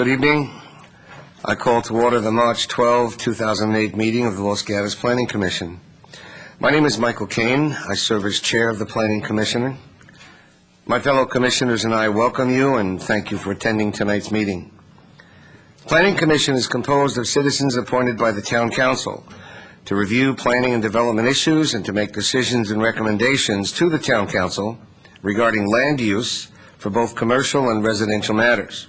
Good evening. I call to order the March 12, 2008 meeting of the Los Gatos Planning Commission. My name is Michael Kane. I serve as chair of the Planning Commission. My fellow commissioners and I welcome you and thank you for attending tonight's meeting. The Planning Commission is composed of citizens appointed by the Town Council to review planning and development issues and to make decisions and recommendations to the Town Council regarding land use for both commercial and residential matters.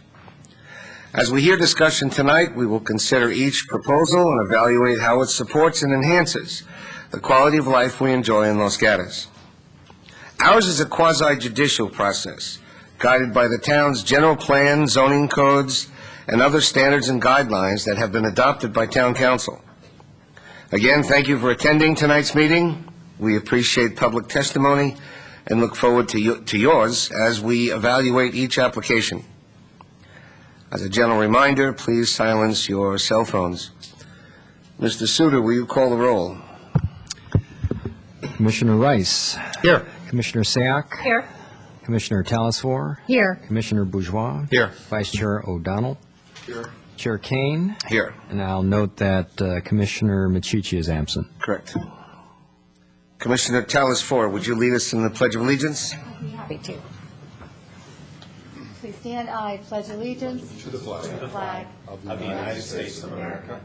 As we hear discussion tonight, we will consider each proposal and evaluate how it supports and enhances the quality of life we enjoy in Los Gatos. Ours is a quasi-judicial process, guided by the town's general plan, zoning codes, and other standards and guidelines that have been adopted by Town Council. Again, thank you for attending tonight's meeting. We appreciate public testimony and look forward to yours as we evaluate each application. As a general reminder, please silence your cell phones. Mr. Suter, will you call the roll? Commissioner Rice. Here. Commissioner Sayoc. Here. Commissioner Talasvor. Here. Commissioner Bourgeois. Here. Vice Chair O'Donnell. Here. Chair Kane. Here. And I'll note that Commissioner Michichi is absent. Correct. Commissioner Talasvor, would you lead us in the Pledge of Allegiance? I'd be happy to. Please stand. I pledge allegiance To the flag of of the United States of America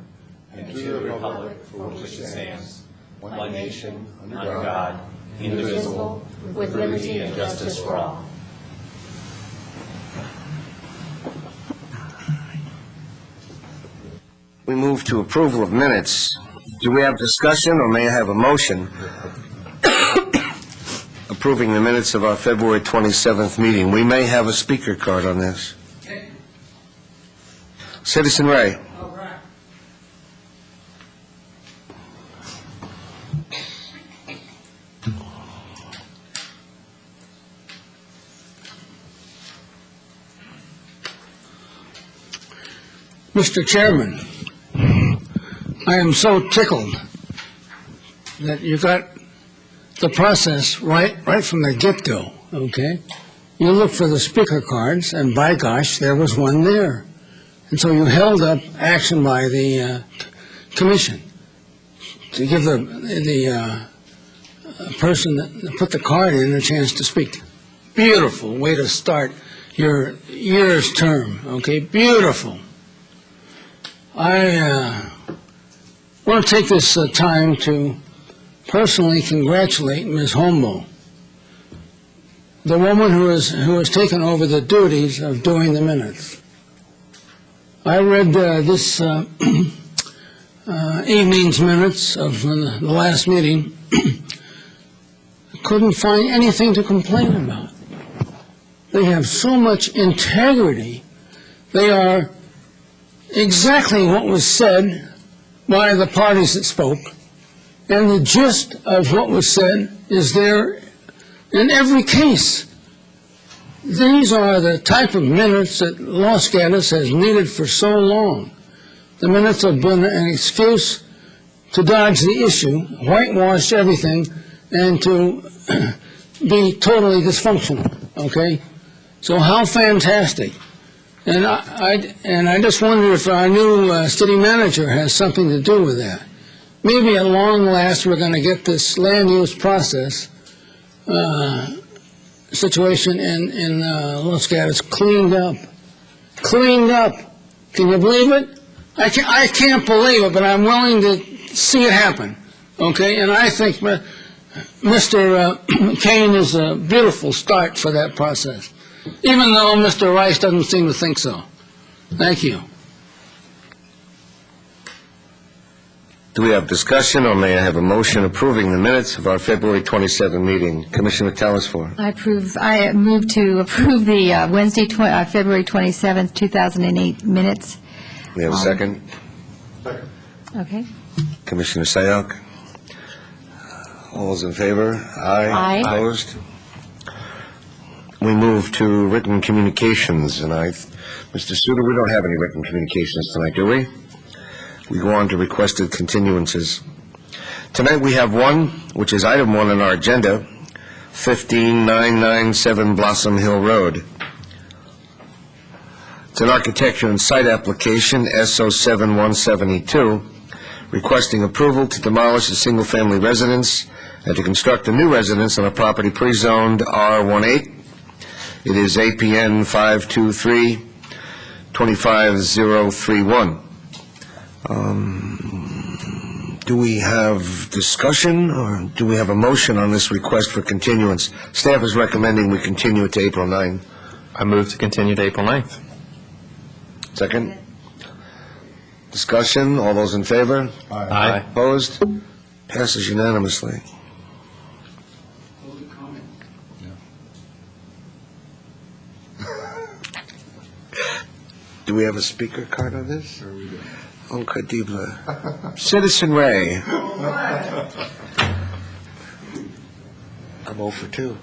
and to the republic for which it stands, one nation, under God, indivisible, with liberty and justice for all. We move to approval of minutes. Do we have discussion, or may I have a motion approving the minutes of our February 27th meeting? We may have a speaker card on this. Citizen Ray. Mr. Chairman, I am so tickled that you got the process right from the get-go, okay? You look for the speaker cards, and by gosh, there was one there. And so you held up action by the commission to give the person that put the card in a chance to speak. Beautiful way to start your year's term, okay? Beautiful. I want to take this time to personally congratulate Ms. Hombo, the woman who has taken over the duties of doing the minutes. I read this evening's minutes of the last meeting. Couldn't find anything to complain about. They have so much integrity. They are exactly what was said by the parties that spoke, and the gist of what was said is there in every case. These are the type of minutes that Los Gatos has needed for so long. The minutes have been an excuse to dodge the issue, whitewash everything, and to be totally dysfunctional, okay? So how fantastic. And I just wonder if our new city manager has something to do with that. Maybe at long last we're going to get this land use process situation in Los Gatos cleaned up. Cleaned up. Can you believe it? I can't believe it, but I'm willing to see it happen. Okay? And I think Mr. Kane is a beautiful start for that process, even though Mr. Rice doesn't seem to think so. Thank you. Do we have discussion, or may I have a motion approving the minutes of our February 27th meeting? Commissioner Talasvor. I move to approve the February 27th, 2008 minutes. We have a second. Okay. Commissioner Sayoc. All those in favor? Aye. Aye. Opposed? We move to written communications, and Mr. Suter, we don't have any written communications tonight, do we? We go on to requested continuances. Tonight we have one, which is item 1 on our agenda, 15997 Blossom Hill Road. It's an architecture and site application, SO7172, requesting approval to demolish a single-family residence and to construct a new residence on a property pre-zoned R18. It is APN 523-25031. Do we have discussion, or do we have a motion on this request for continuance? Staff is recommending we continue it to April 9. I move to continue to April 9th. Second? Discussion, all those in favor? Aye. Opposed? Passes unanimously. Do we have a speaker card on this? Oh, Kadibla. Citizen Ray. I'm 0 for 2.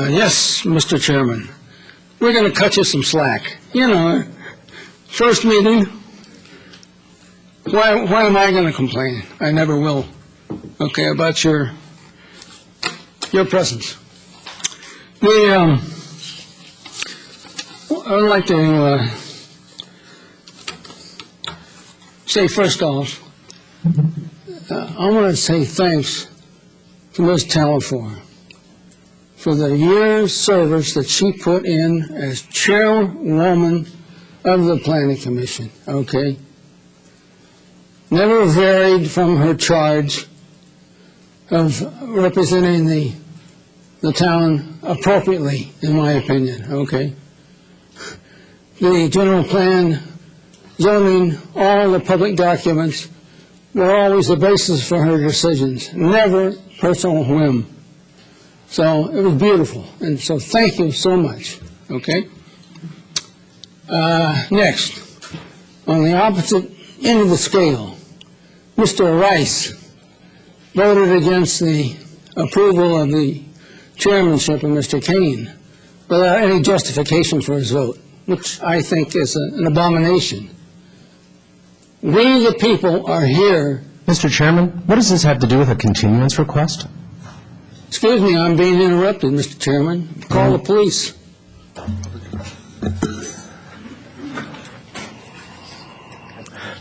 Yes, Mr. Chairman. We're going to cut you some slack. You know, first meeting, why am I going to complain? I never will. Okay, about your presence. I would like to say first off, I want to say thanks to Ms. Talafor for the years service that she put in as chairwoman of the Planning Commission, okay? Never varied from her charge of representing the town appropriately, in my opinion, okay? The general plan, zoning, all the public documents were always the basis for her decisions, never personal whim. So it was beautiful, and so thank you so much, okay? Next, on the opposite end of the scale, Mr. Rice voted against the approval of the chairmanship of Mr. Kane without any justification for his vote, which I think is an abomination. We, the people, are here. Mr. Chairman, what does this have to do with a continuance request? Excuse me, I'm being interrupted, Mr. Chairman. Call the police.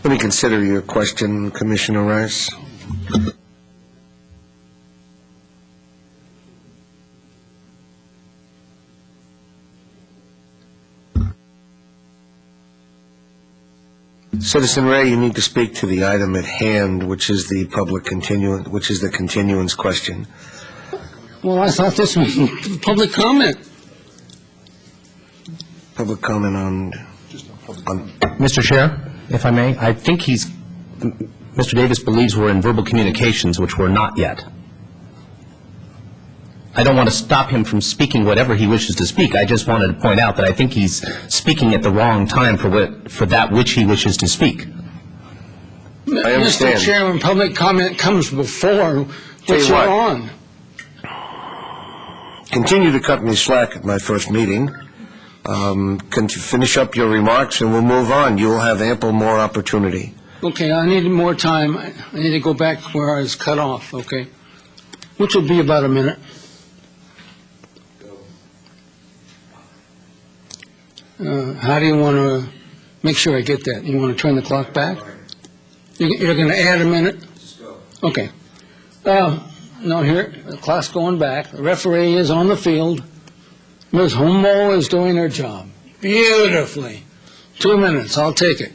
Let me consider your question, Commissioner Rice. Citizen Ray, you need to speak to the item at hand, which is the continuance question. Well, I thought this was public comment. Public comment on Mr. Chair, if I may, I think Mr. Davis believes we're in verbal communications, which we're not yet. I don't want to stop him from speaking whatever he wishes to speak. I just wanted to point out that I think he's speaking at the wrong time for that which he wishes to speak. I understand. Mr. Chairman, public comment comes before what you're on. Continue to cut me slack at my first meeting. Finish up your remarks, and we'll move on. You will have ample more opportunity. Okay, I need more time. I need to go back where I was cut off, okay? Which will be about a minute. How do you want to make sure I get that? You want to turn the clock back? You're going to add a minute? Okay. No, here, the clock's going back. The referee is on the field. Ms. Humboldt is doing her job beautifully. 2 minutes, I'll take it.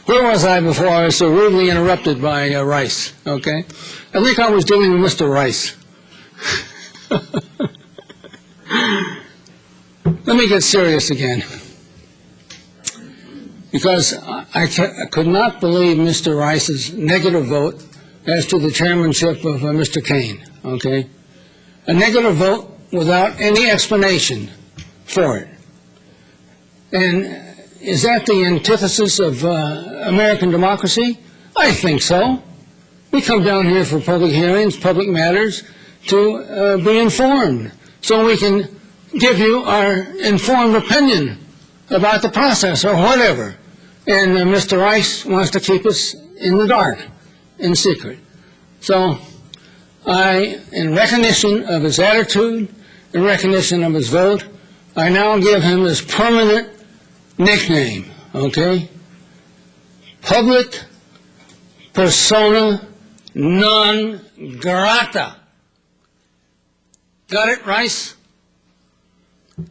Where was I before I was so rudely interrupted by Rice, okay? I think I was dealing with Mr. Rice. Let me get serious again. Because I could not believe Mr. Rice's negative vote as to the chairmanship of Mr. Kane, okay? A negative vote without any explanation for it. And is that the antithesis of American democracy? I think so. We come down here for public hearings, public matters, to be informed, so we can give you our informed opinion about the process or whatever. and Mr. Rice wants to keep us in the dark, in secret. So in recognition of his attitude, in recognition of his vote, I now give him his permanent nickname, okay? Public persona non grata. Got it, Rice?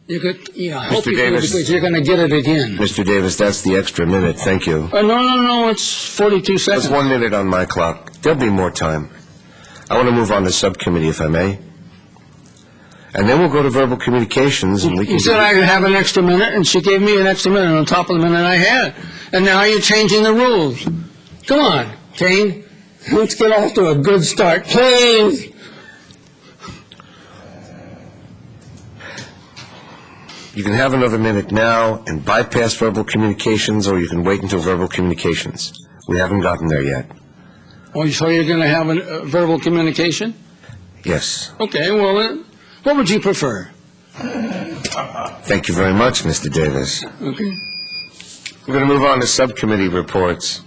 You could, I hope you do, Davis. because you're going to get it again. Mr. Davis, that's the extra minute. Thank you. No, it's 42 seconds. That's 1 minute on my clock. There'll be more time. I want to move on to subcommittee, if I may. And then we'll go to verbal communications, and we can... You said I could have an extra minute, and she gave me an extra minute on top of the minute I had. And now you're changing the rules. Come on, Kane. Let's get off to a good start, please. You can have another minute now and bypass verbal communications, or you can wait until verbal communications. We haven't gotten there yet. Oh, so you're going to have a verbal communication? Yes. Okay, well, what would you prefer? Thank you very much, Mr. Davis. Okay. We're going to move on to subcommittee reports.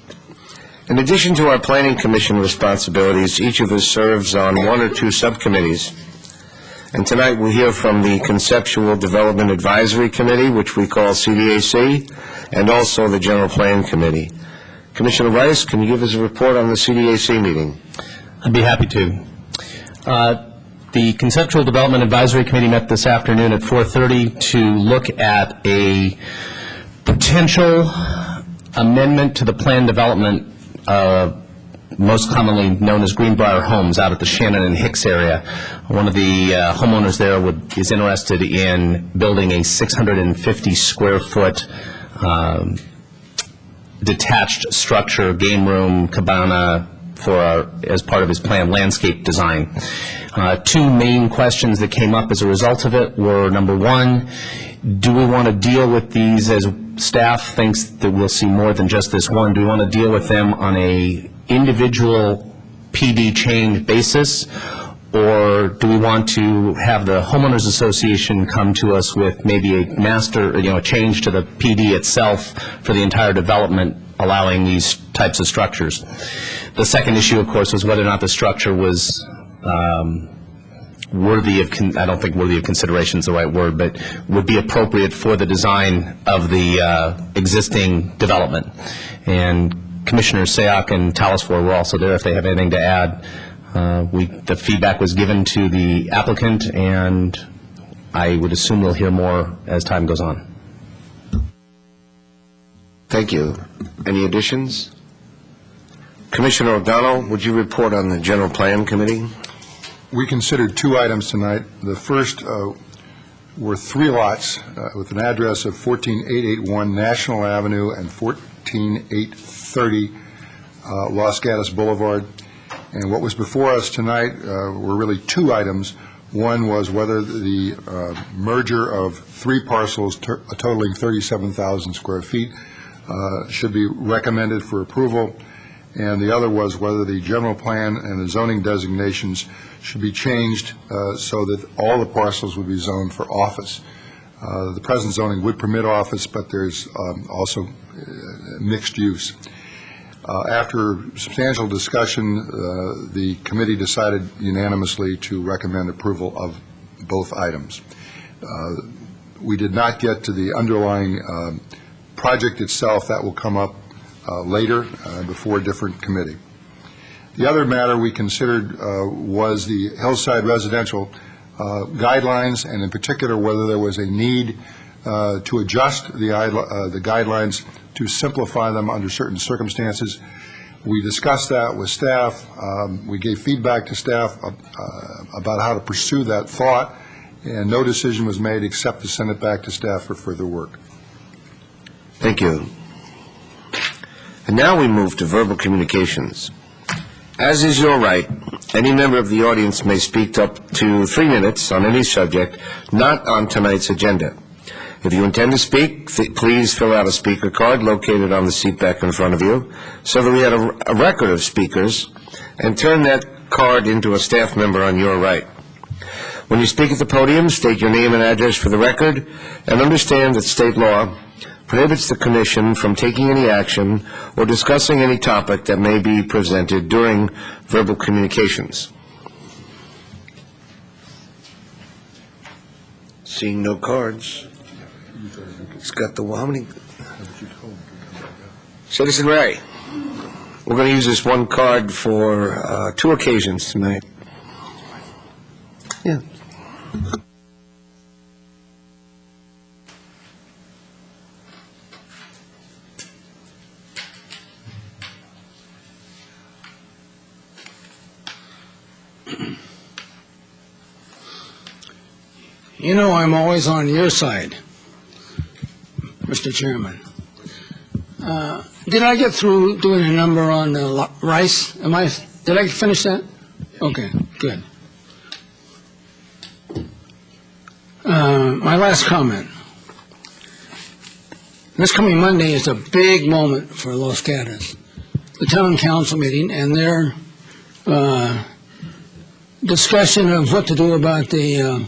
In addition to our Planning Commission responsibilities, each of us serves on 1 or 2 subcommittees. And tonight we'll hear from the Conceptual Development Advisory Committee, which we call CDAC, and also the General Plan Committee. Commissioner Rice, can you give us a report on the CDAC meeting? I'd be happy to. The Conceptual Development Advisory Committee met this afternoon at 4:30 to look at a potential amendment to the plan development, most commonly known as Greenbrier Homes, out at the Shannon and Hicks area. One of the homeowners there is interested in building a 650-square-foot detached structure, game room, cabana, as part of his planned landscape design. 2 main questions that came up as a result of it were, number 1, do we want to deal with these, as staff thinks that we'll see more than just this one, do we want to deal with them on a individual PD change basis, or do we want to have the homeowners association come to us with maybe a master, a change to the PD itself for the entire development, allowing these types of structures? The second issue, of course, was whether or not the structure was worthy of, I don't think worthy of consideration is the right word, but would be appropriate for the design of the existing development. And Commissioners Sayoc and Talasfor were also there if they have anything to add. The feedback was given to the applicant, and I would assume we'll hear more as time goes on. Thank you. Any additions? Commissioner O'Donnell, would you report on the General Plan Committee? We considered 2 items tonight. The first were 3 lots with an address of 14881 National Avenue and 14830 Los Gatos Boulevard. And what was before us tonight were really 2 items. One was whether the merger of 3 parcels totaling 37,000 square feet should be recommended for approval, and the other was whether the general plan and the zoning designations should be changed so that all the parcels would be zoned for office. The present zoning would permit office, but there's also mixed use. After substantial discussion, the committee decided unanimously to recommend approval of both items. We did not get to the underlying project itself. That will come up later before a different committee. The other matter we considered was the hillside residential guidelines, and in particular whether there was a need to adjust the guidelines to simplify them under certain circumstances. We discussed that with staff. We gave feedback to staff about how to pursue that thought, and no decision was made except to send it back to staff for further work. Thank you. And now we move to verbal communications. As is your right, any member of the audience may speak up to 3 minutes on any subject not on tonight's agenda. If you intend to speak, please fill out a speaker card located on the seat back in front of you so that we have a record of speakers, and turn that card into a staff member on your right. When you speak at the podium, state your name and address for the record, and understand that state law prohibits the commission from taking any action or discussing any topic that may be presented during verbal communications. Seeing no cards. It's got the, how many? Citizen Ray. We're going to use this one card for 2 occasions tonight. Yeah. You know, I'm always on your side, Mr. Chairman. Did I get through doing a number on rice? Did I finish that? Okay, good. My last comment. This coming Monday is a big moment for Los Gatos. The town council meeting and their discussion of what to do about the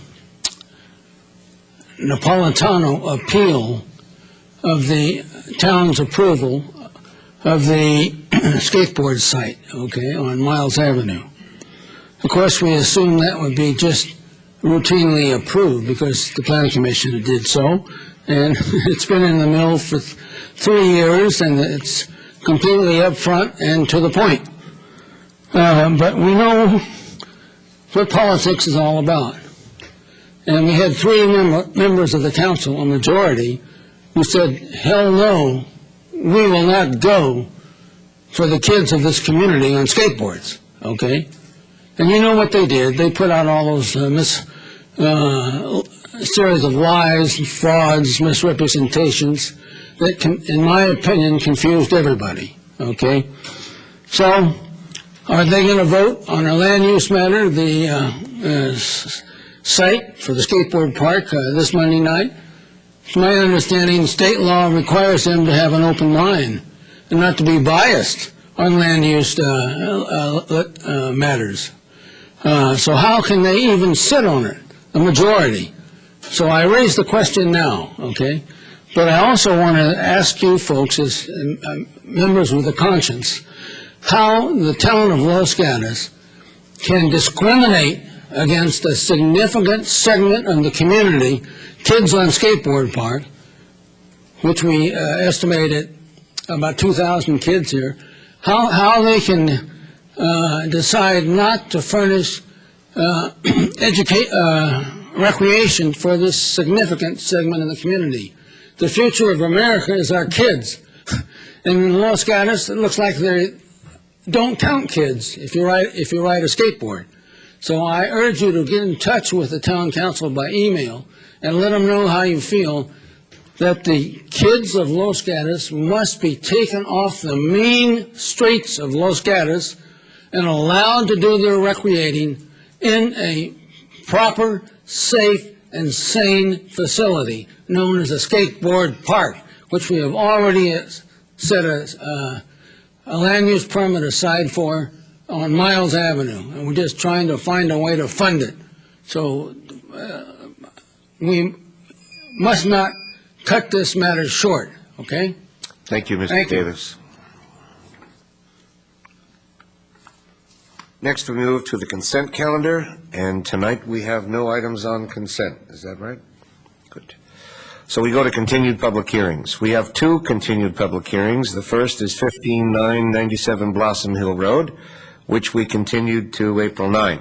Napolitano appeal of the town's approval of the skateboard site, okay, on Miles Avenue. Of course, we assume that would be just routinely approved because the planning commission did so, and it's been in the mill for 3 years, and it's completely upfront and to the point. But we know what politics is all about. And we had 3 members of the council, a majority, who said, hell no, we will not go for the kids of this community on skateboards, okay? And you know what they did. They put out all those series of lies, frauds, misrepresentations that, in my opinion, confused everybody, okay? So, are they going to vote on a land use matter, the site for the skateboard park this Monday night? It's my understanding state law requires them to have an open mind and not to be biased on land use matters. So how can they even sit on it, the majority? So I raise the question now, okay? But I also want to ask you folks as members with a conscience, how the town of Los Gatos can discriminate against a significant segment of the community, kids on skateboard park, which we estimate at about 2,000 kids here, how they can decide not to furnish recreation for this significant segment of the community. The future of America is our kids. And in Los Gatos, it looks like they don't count kids if you ride a skateboard. So I urge you to get in touch with the town council by email and let them know how you feel that the kids of Los Gatos must be taken off the main streets of Los Gatos and allowed to do their recreating in a proper, safe, and sane facility known as a skateboard park, which we have already set a land use permit aside for on Miles Avenue, and we're just trying to find a way to fund it. So we must not cut this matter short, okay? Thank you, Mr. Thank you. Davis. Next, we move to the consent calendar, and tonight we have no items on consent. Is that right? Good. So we go to continued public hearings. We have 2 continued public hearings. The first is 15997 Blossom Hill Road, which we continued to April 9.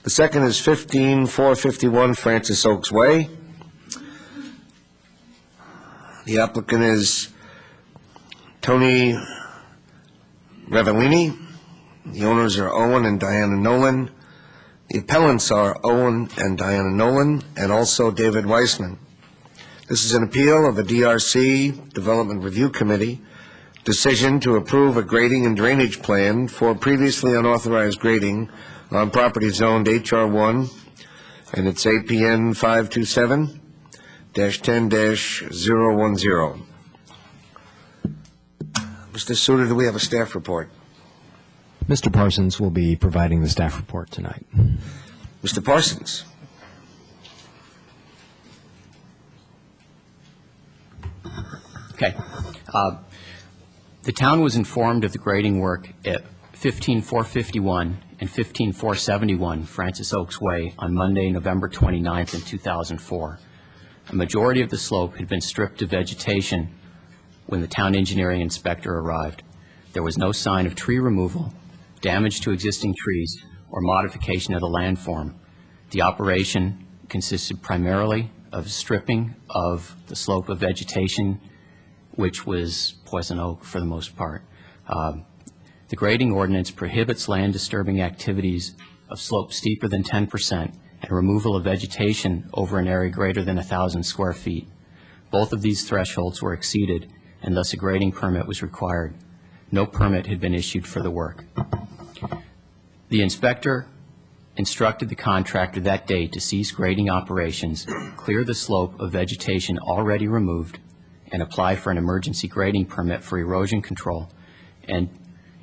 The second is 15451 Francis Oaks Way. The applicant is Tony Revellini. The owners are Owen and Diana Nolan. The appellants are Owen and Diana Nolan, and also David Weissman. This is an appeal of the DRC Development Review Committee decision to approve a grading and drainage plan for previously unauthorized grading on property zoned HR1, and it's APN 527-10-010. Mr. Suter, do we have a staff report? Mr. Parsons will be providing the staff report tonight. Mr. Parsons. Okay. The town was informed of the grading work at 15451 and 15471 Francis Oaks Way on Monday, November 29th in 2004. A majority of the slope had been stripped of vegetation when the town engineering inspector arrived. There was no sign of tree removal, damage to existing trees, or modification of the landform. The operation consisted primarily of stripping of the slope of vegetation, which was poison oak for the most part. The grading ordinance prohibits land disturbing activities of slope steeper than 10% and removal of vegetation over an area greater than 1,000 square feet. Both of these thresholds were exceeded, and thus a grading permit was required. No permit had been issued for the work. The inspector instructed the contractor that day to cease grading operations, clear the slope of vegetation already removed, and apply for an emergency grading permit for erosion control, and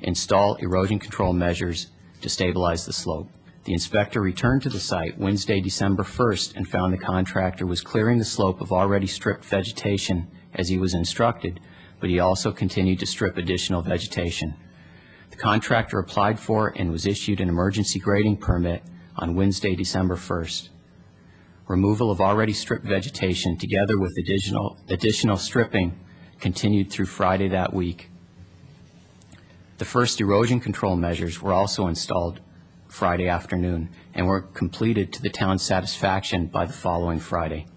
install erosion control measures to stabilize the slope. The inspector returned to the site Wednesday, December 1st, and found the contractor was clearing the slope of already stripped vegetation as he was instructed, but he also continued to strip additional vegetation. The contractor applied for and was issued an emergency grading permit on Wednesday, December 1st. Removal of already stripped vegetation together with additional stripping continued through Friday that week. The first erosion control measures were also installed Friday afternoon and were completed to the town's satisfaction by the following Friday.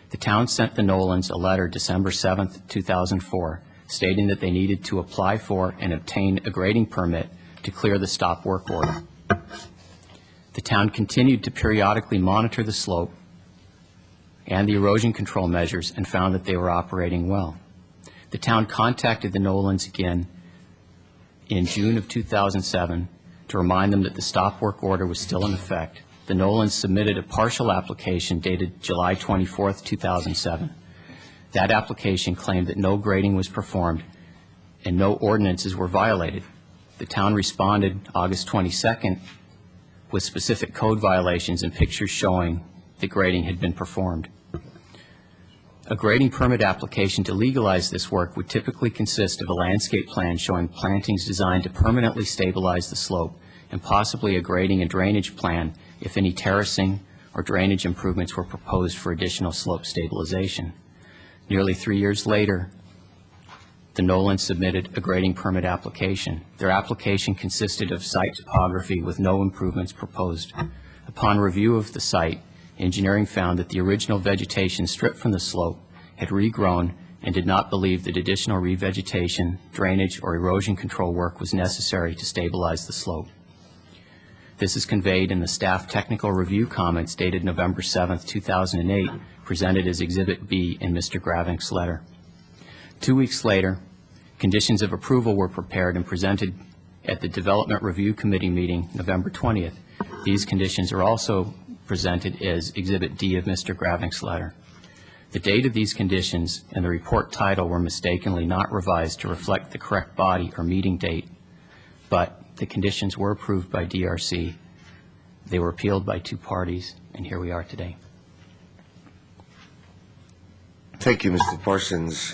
The town sent the Nolans a letter December 7th, 2004, stating that they needed to apply for and obtain a grading permit to clear the stop work order. The town continued to periodically monitor the slope and the erosion control measures and found that they were operating well. The town contacted the Nolans again in June of 2007 to remind them that the stop work order was still in effect. The Nolans submitted a partial application dated July 24th, 2007. That application claimed that no grading was performed and no ordinances were violated. The town responded August 22nd with specific code violations and pictures showing that grading had been performed. A grading permit application to legalize this work would typically consist of a landscape plan showing plantings designed to permanently stabilize the slope and possibly a grading and drainage plan if any terracing or drainage improvements were proposed for additional slope stabilization. Nearly 3 years later, the Nolans submitted a grading permit application. Their application consisted of site topography with no improvements proposed. Upon review of the site, engineering found that the original vegetation stripped from the slope had regrown and did not believe that additional revegetation, drainage, or erosion control work was necessary to stabilize the slope. This is conveyed in the staff technical review comments dated November 7th, 2008, presented as Exhibit B in Mr. Gravink's letter. 2 weeks later, conditions of approval were prepared and presented at the Development Review Committee meeting November 20th. These conditions are also presented as Exhibit D of Mr. Gravink's letter. The date of these conditions and the report title were mistakenly not revised to reflect the correct body or meeting date, but the conditions were approved by DRC. They were appealed by 2 parties, and here we are today. Thank you, Mr. Parsons.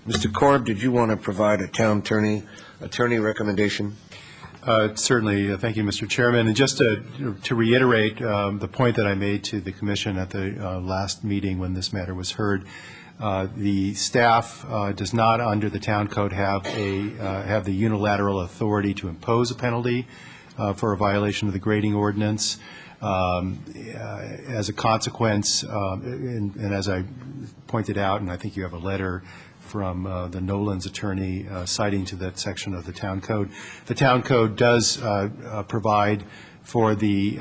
Mr. Korb, did you want to provide a town attorney recommendation? Certainly. Thank you, Mr. Chairman. And just to reiterate the point that I made to the Commission at the last meeting when this matter was heard, the staff does not, under the Town Code, have the unilateral authority to impose a penalty for a violation of the grading ordinance. As a consequence, and as I pointed out, and I think you have a letter from the Nolans attorney citing to that section of the Town Code. The Town Code does provide for the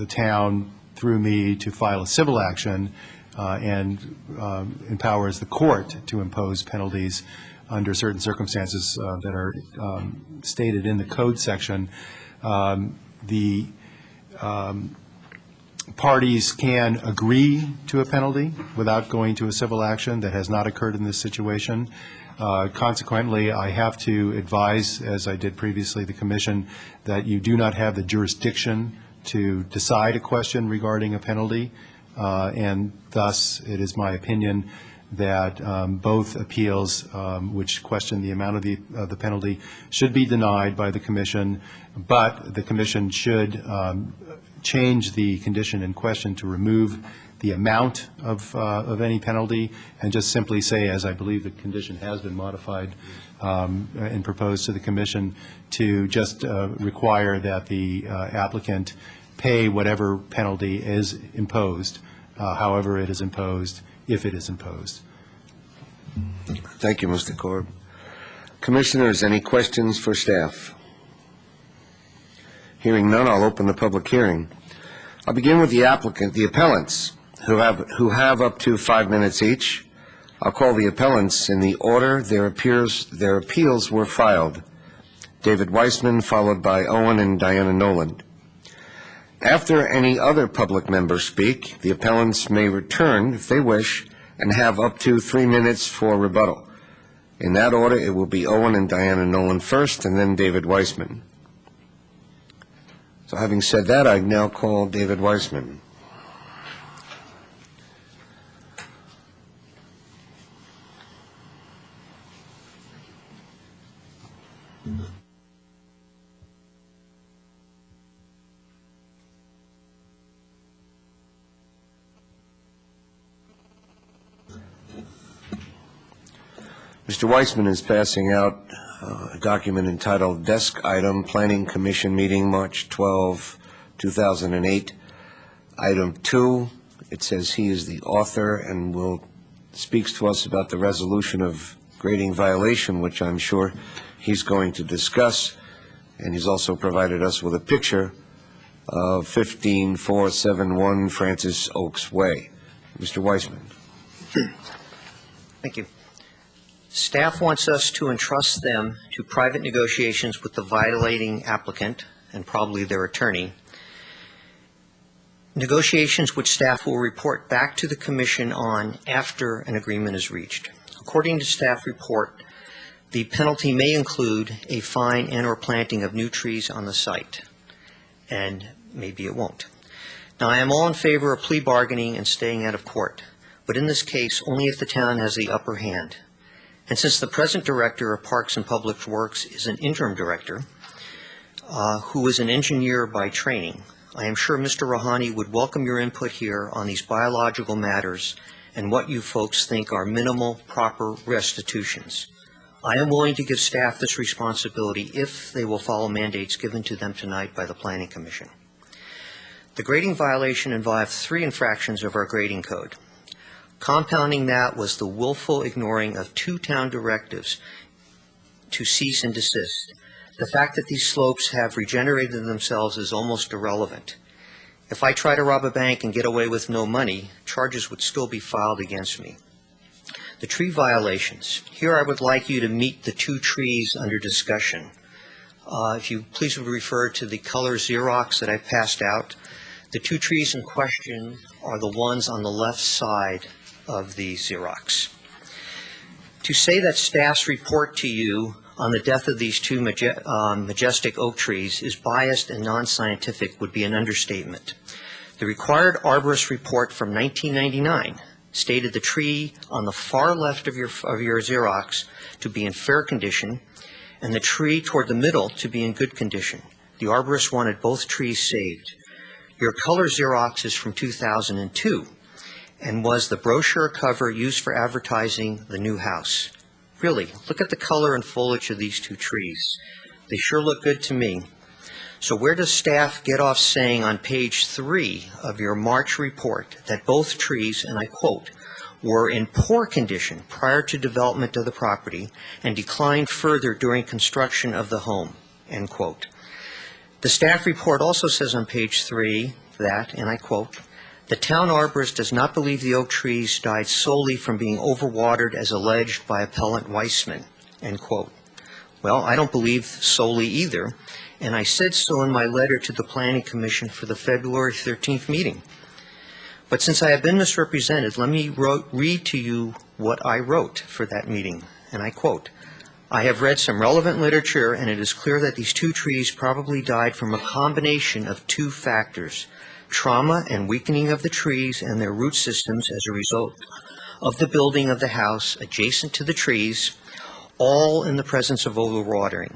town, through me, to file a civil action and empowers the court to impose penalties under certain circumstances that are stated in the code section. The parties can agree to a penalty without going to a civil action. That has not occurred in this situation. Consequently, I have to advise, as I did previously, the Commission, that you do not have the jurisdiction to decide a question regarding a penalty, and thus it is my opinion that both appeals, which question the amount of the penalty, should be denied by the commission, but the commission should change the condition in question to remove the amount of any penalty and just simply say, as I believe the condition has been modified and proposed to the commission, to just require that the applicant pay whatever penalty is imposed, however it is imposed, if it is imposed. Thank you, Mr. Korb. Commissioners, any questions for staff? Hearing none, I'll open the public hearing. I'll begin with the appellants, who have up to 5 minutes each. I'll call the appellants in the order their appeals were filed. David Weissman, followed by Owen and Diana Noland. After any other public members speak, the appellants may return, if they wish, and have up to 3 minutes for rebuttal. In that order, it will be Owen and Diana Noland first, and then David Weissman. So having said that, I now call David Weissman. Mr. Weissman is passing out a document entitled Desk Item Planning Commission Meeting, March 12, 2008. Item 2, it says he is the author and speaks to us about the resolution of grading violation, which I'm sure he's going to discuss. And he's also provided us with a picture of 15471 Francis Oaks Way. Mr. Weissman. Thank you. Staff wants us to entrust them to private negotiations with the violating applicant and probably their attorney. Negotiations which staff will report back to the commission on after an agreement is reached. According to staff report, the penalty may include a fine and/or planting of new trees on the site, and maybe it won't. Now, I am all in favor of plea bargaining and staying out of court, but in this case, only if the town has the upper hand. And since the present director of Parks and Public Works is an interim director who is an engineer by training, I am sure Mr. Rahani would welcome your input here on these biological matters and what you folks think are minimal, proper restitutions. I am willing to give staff this responsibility if they will follow mandates given to them tonight by the Planning Commission. The grading violation involved 3 infractions of our grading code. Compounding that was the willful ignoring of 2 town directives to cease and desist. The fact that these slopes have regenerated themselves is almost irrelevant. If I try to rob a bank and get away with no money, charges would still be filed against me. The tree violations. Here I would like you to meet the 2 trees under discussion. If you please would refer to the color Xerox that I passed out. The 2 trees in question are the ones on the left side of the Xerox. To say that staff's report to you on the death of these 2 majestic oak trees is biased and non-scientific would be an understatement. The required arborist report from 1999 stated the tree on the far left of your Xerox to be in fair condition and the tree toward the middle to be in good condition. The arborist wanted both trees saved. Your color Xerox is from 2002 and was the brochure cover used for advertising the new house. Really, look at the color and foliage of these 2 trees. They sure look good to me. So where does staff get off saying on page 3 of your March report that both trees, and I quote, were in poor condition prior to development of the property and declined further during construction of the home, end quote. The staff report also says on page 3 that, and I quote, the town arborist does not believe the oak trees died solely from being overwatered as alleged by appellant Weissman, end quote. Well, I don't believe solely either, and I said so in my letter to the Planning Commission for the February 13th meeting. But since I have been misrepresented, let me read to you what I wrote for that meeting, and I quote, I have read some relevant literature, and it is clear that these 2 trees probably died from a combination of 2 factors, trauma and weakening of the trees and their root systems as a result of the building of the house adjacent to the trees, all in the presence of overwatering,"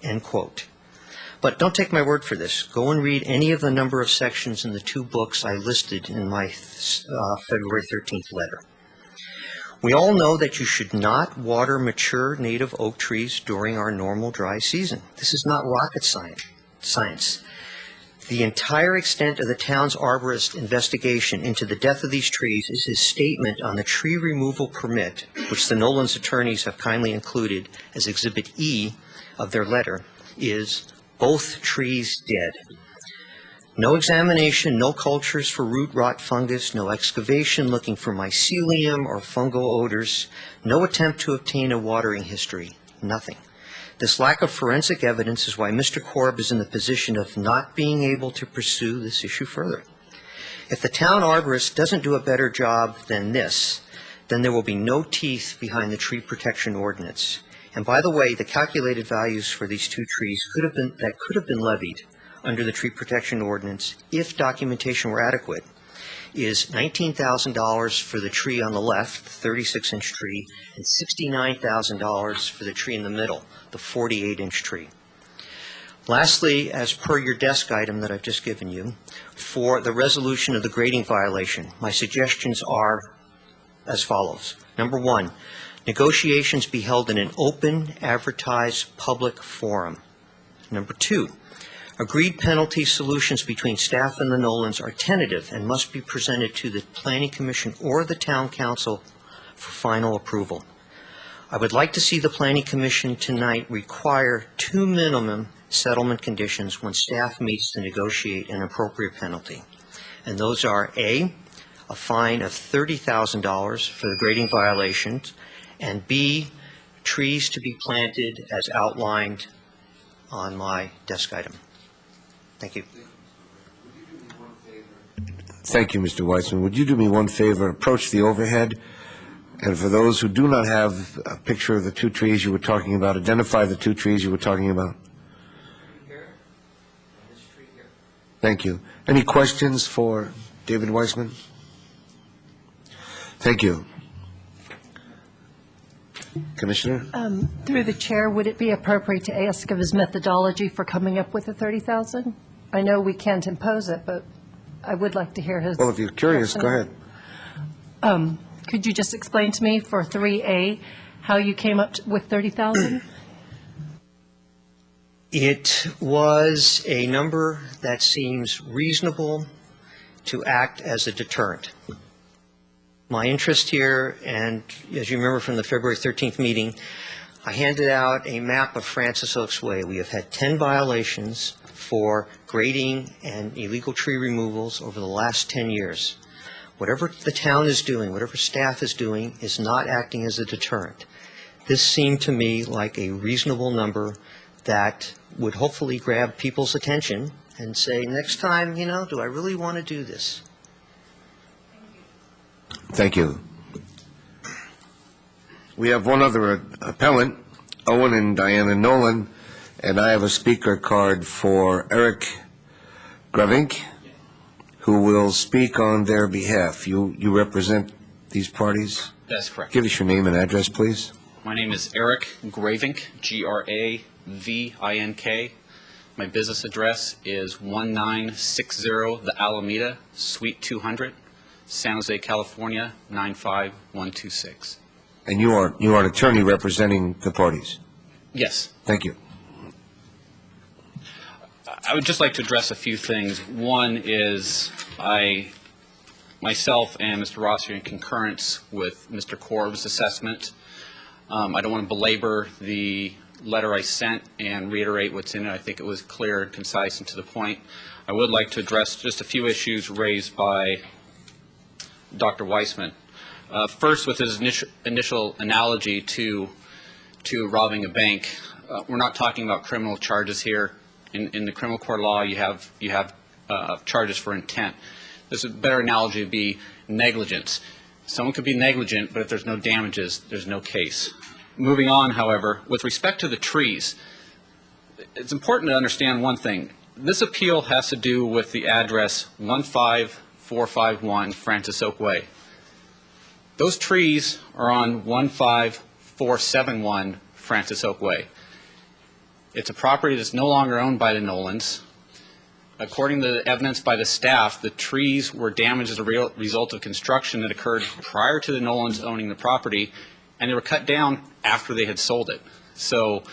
end quote. But don't take my word for this. Go and read any of the number of sections in the 2 books I listed in my February 13th letter. We all know that you should not water mature native oak trees during our normal dry season. This is not rocket science. The entire extent of the town's arborist investigation into the death of these trees is his statement on the tree removal permit, which the Nolan's attorneys have kindly included as Exhibit E of their letter, is both trees dead. No examination, no cultures for root rot fungus, no excavation looking for mycelium or fungal odors, no attempt to obtain a watering history, nothing. This lack of forensic evidence is why Mr. Korb is in the position of not being able to pursue this issue further. If the town arborist doesn't do a better job than this, then there will be no teeth behind the tree protection ordinance. And by the way, the calculated values for these 2 trees could have been levied under the tree protection ordinance if documentation were adequate is $19,000 for the tree on the left, 36-inch tree, and $69,000 for the tree in the middle, the 48-inch tree. Lastly, as per your desk item that I've just given you, for the resolution of the grading violation, my suggestions are as follows. Number 1, negotiations be held in an open, advertised, public forum. Number 2, agreed penalty solutions between staff and the Nolans are tentative and must be presented to the Planning Commission or the Town Council for final approval. I would like to see the Planning Commission tonight require 2 minimum settlement conditions when staff meets to negotiate an appropriate penalty. And those are A, a fine of $30,000 for the grading violations, and B, trees to be planted as outlined on my desk item. Thank you. Thank you, Mr. Weitzman. Would you do me one favor? Approach the overhead, and for those who do not have a picture of the 2 trees you were talking about, identify the 2 trees you were talking about. Here, and this tree here. Thank you. Any questions for David Weitzman? Thank you. Commissioner? Through the chair, would it be appropriate to ask of his methodology for coming up with the 30,000? I know we can't impose it, but I would like to hear his. Well, if you're curious, go ahead. Could you just explain to me for 3A how you came up with 30,000? It was a number that seems reasonable to act as a deterrent. My interest here, and as you remember from the February 13th meeting, I handed out a map of Francis Oaks Way. We have had 10 violations for grading and illegal tree removals over the last 10 years. Whatever the town is doing, whatever staff is doing, is not acting as a deterrent. This seemed to me like a reasonable number that would hopefully grab people's attention and say, next time, do I really want to do this? Thank you. We have one other appellant, Owen and Diana Nolan, and I have a speaker card for Eric Gravink, who will speak on their behalf. You represent these parties? That's correct. Give us your name and address, please. My name is Eric Gravink, Gravink. My business address is 1960 The Alameda, Suite 200, San Jose, California, 95126. And you are an attorney representing the parties? Yes. Thank you. I would just like to address a few things. One is myself and Mr. Rossi are in concurrence with Mr. Korb's assessment. I don't want to belabor the letter I sent and reiterate what's in it. I think it was clear, concise, and to the point. I would like to address just a few issues raised by Dr. Weitzman. First, with his initial analogy to robbing a bank, we're not talking about criminal charges here. In the criminal court law, you have charges for intent. This is a better analogy would be negligence. Someone could be negligent, but if there's no damages, there's no case. Moving on, however, with respect to the trees, it's important to understand one thing. This appeal has to do with the address 15451 Francis Oak Way. Those trees are on 15471 Francis Oak Way. It's a property that's no longer owned by the Nolans. According to the evidence by the staff, the trees were damaged as a result of construction that occurred prior to the Nolans owning the property, and they were cut down after they had sold it. So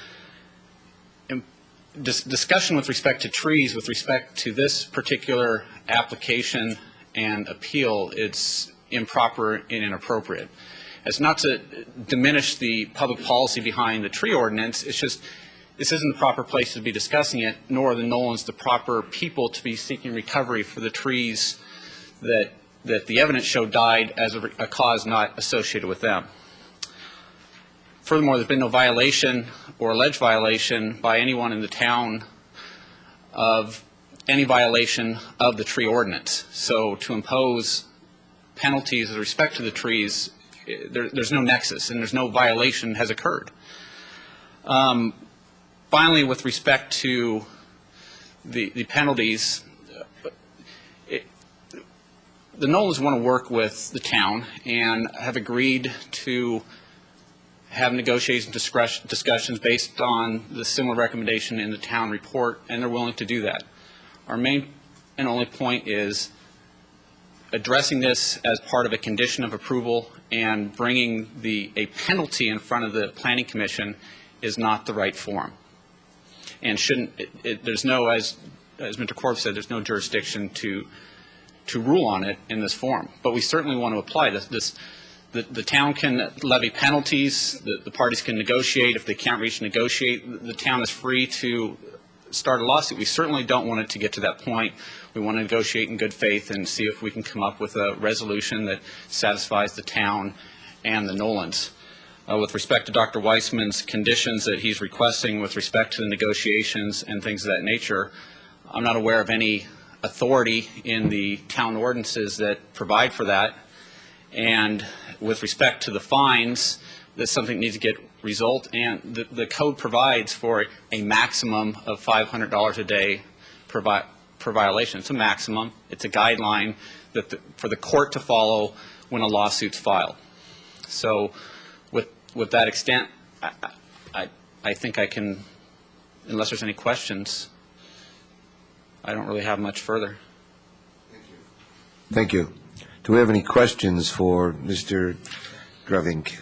discussion with respect to trees, with respect to this particular application and appeal, it's improper and inappropriate. It's not to diminish the public policy behind the tree ordinance. It's just this isn't the proper place to be discussing it, nor are the Nolans the proper people to be seeking recovery for the trees that the evidence showed died as a cause not associated with them. Furthermore, there's been no violation or alleged violation by anyone in the town of any violation of the tree ordinance. So to impose penalties with respect to the trees, there's no nexus and there's no violation has occurred. Finally, with respect to the penalties, the Nolans want to work with the town and have agreed to have negotiation discussions based on the similar recommendation in the town report, and they're willing to do that. Our main and only point is addressing this as part of a condition of approval and bringing a penalty in front of the Planning Commission is not the right form. And there's no, as Mr. Korb said, there's no jurisdiction to rule on it in this form. But we certainly want to apply this. The town can levy penalties. The parties can negotiate. If they can't reach negotiate, the town is free to start a lawsuit. We certainly don't want it to get to that point. We want to negotiate in good faith and see if we can come up with a resolution that satisfies the town and the Nolans. With respect to Dr. Weissman's conditions that he's requesting with respect to the negotiations and things of that nature, I'm not aware of any authority in the town ordinances that provide for that. And with respect to the fines, that's something that needs to get resolved. And the code provides for a maximum of $500 a day per violation. It's a maximum. It's a guideline for the court to follow when a lawsuit's filed. So with that extent, I think I can, unless there's any questions, I don't really have much further. Thank you. Do we have any questions for Mr. Dravink?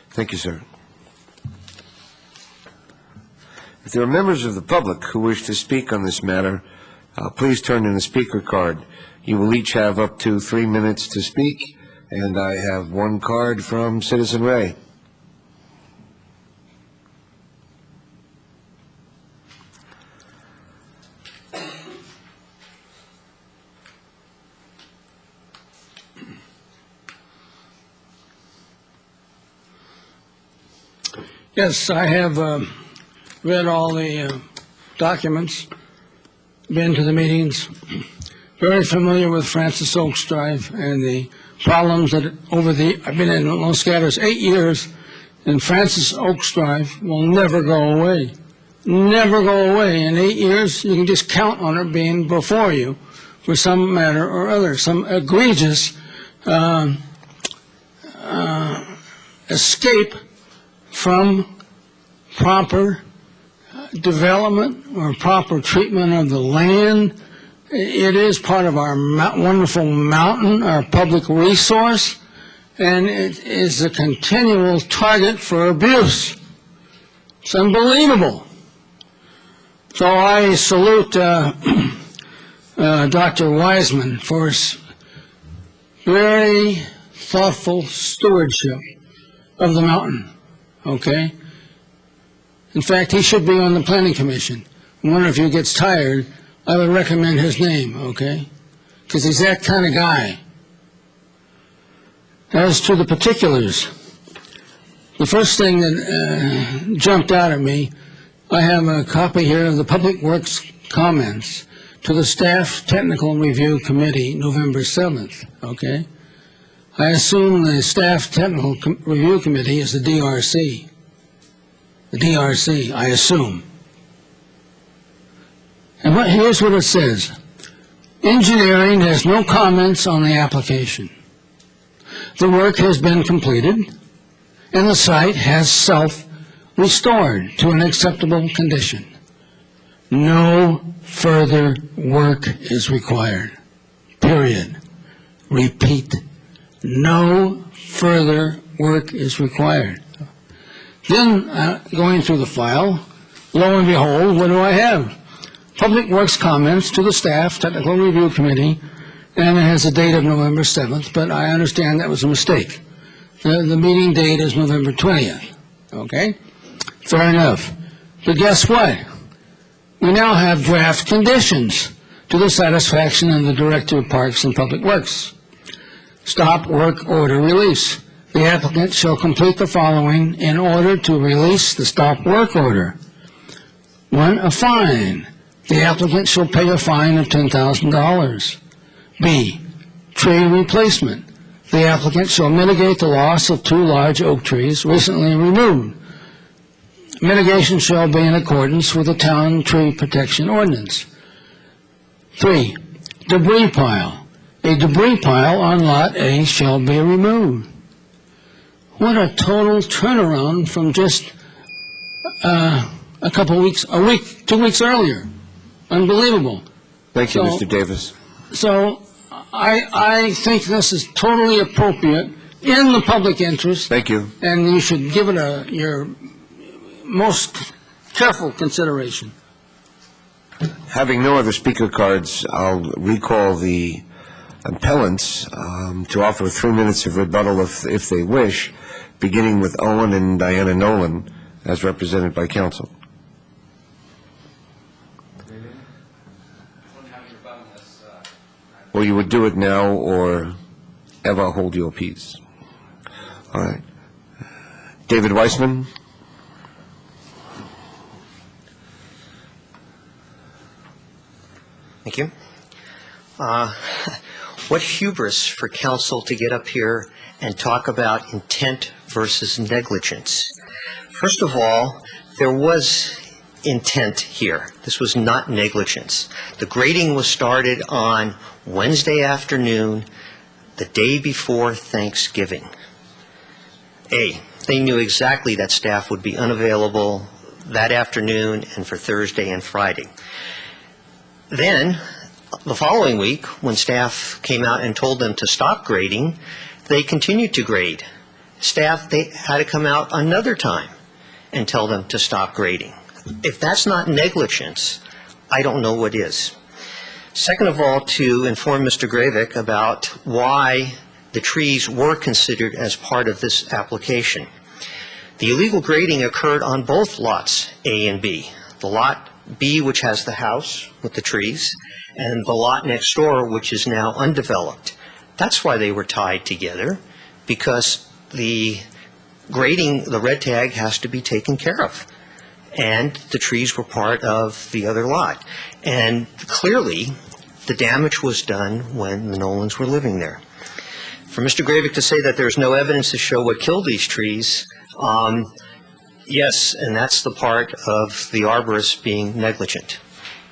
Thank you, sir. If there are members of the public who wish to speak on this matter, please turn in the speaker card. You will each have up to 3 minutes to speak, and I have one card from Citizen Ray. Yes, I have read all the documents, been to the meetings, very familiar with Francis Oaks Drive and the problems that I've been in Los Gatos 8 years, and Francis Oaks Drive will never go away. Never go away. In 8 years, you can just count on it being before you for some matter or other, some egregious escape from proper development or proper treatment of the land. It is part of our wonderful mountain, our public resource, and it is a continual target for abuse. It's unbelievable. So I salute Dr. Wiseman for his very thoughtful stewardship of the mountain, okay? In fact, he should be on the Planning Commission. I wonder if he gets tired, I would recommend his name, okay? Because he's that kind of guy. As to the particulars, the first thing that jumped out at me, I have a copy here of the Public Works comments to the Staff Technical Review Committee, November 7th, okay? I assume the Staff Technical Review Committee is the DRC. The DRC, I assume. And here's what it says. Engineering has no comments on the application. The work has been completed, and the site has self-restored to an acceptable condition. No further work is required. Period. Repeat. No further work is required. Then, going through the file, lo and behold, what do I have? Public Works comments to the staff, Technical Review Committee, and it has a date of November 7th, but I understand that was a mistake. The meeting date is November 20th, okay? Fair enough. But guess what? We now have draft conditions to the satisfaction of the Director of Parks and Public Works. Stop work order release. The applicant shall complete the following in order to release the stop work order. 1, a fine. The applicant shall pay a fine of $10,000. B, tree replacement. The applicant shall mitigate the loss of 2 large oak trees recently removed. Mitigation shall be in accordance with the town tree protection ordinance. 3, debris pile. A debris pile on Lot A shall be removed. What a total turnaround from just a couple weeks, a week, 2 weeks earlier. Unbelievable. Thank you, So- Mr. Davis. So I think this is totally appropriate in the public interest, Thank you. and you should give it your most careful consideration. Having no other speaker cards, I'll recall the appellants to offer 3 minutes of rebuttal if they wish, beginning with Owen and Diana Nolan, as represented by counsel. Or you would do it now, or ever hold your peace. All right. David Weissman. Thank you. What hubris for counsel to get up here and talk about intent versus negligence. First of all, there was intent here. This was not negligence. The grading was started on Wednesday afternoon, the day before Thanksgiving. They knew exactly that staff would be unavailable that afternoon and for Thursday and Friday. Then, the following week, when staff came out and told them to stop grading, they continued to grade. Staff, they had to come out another time and tell them to stop grading. If that's not negligence, I don't know what is. Second of all, to inform Mr. Gravik about why the trees were considered as part of this application. The illegal grading occurred on both lots A and B. The lot B, which has the house with the trees, and the lot next door, which is now undeveloped. That's why they were tied together, because the grading, the red tag, has to be taken care of. And the trees were part of the other lot. And clearly, the damage was done when the Nolans were living there. For Mr. Gravik to say that there's no evidence to show what killed these trees, yes, and that's the part of the arborist being negligent.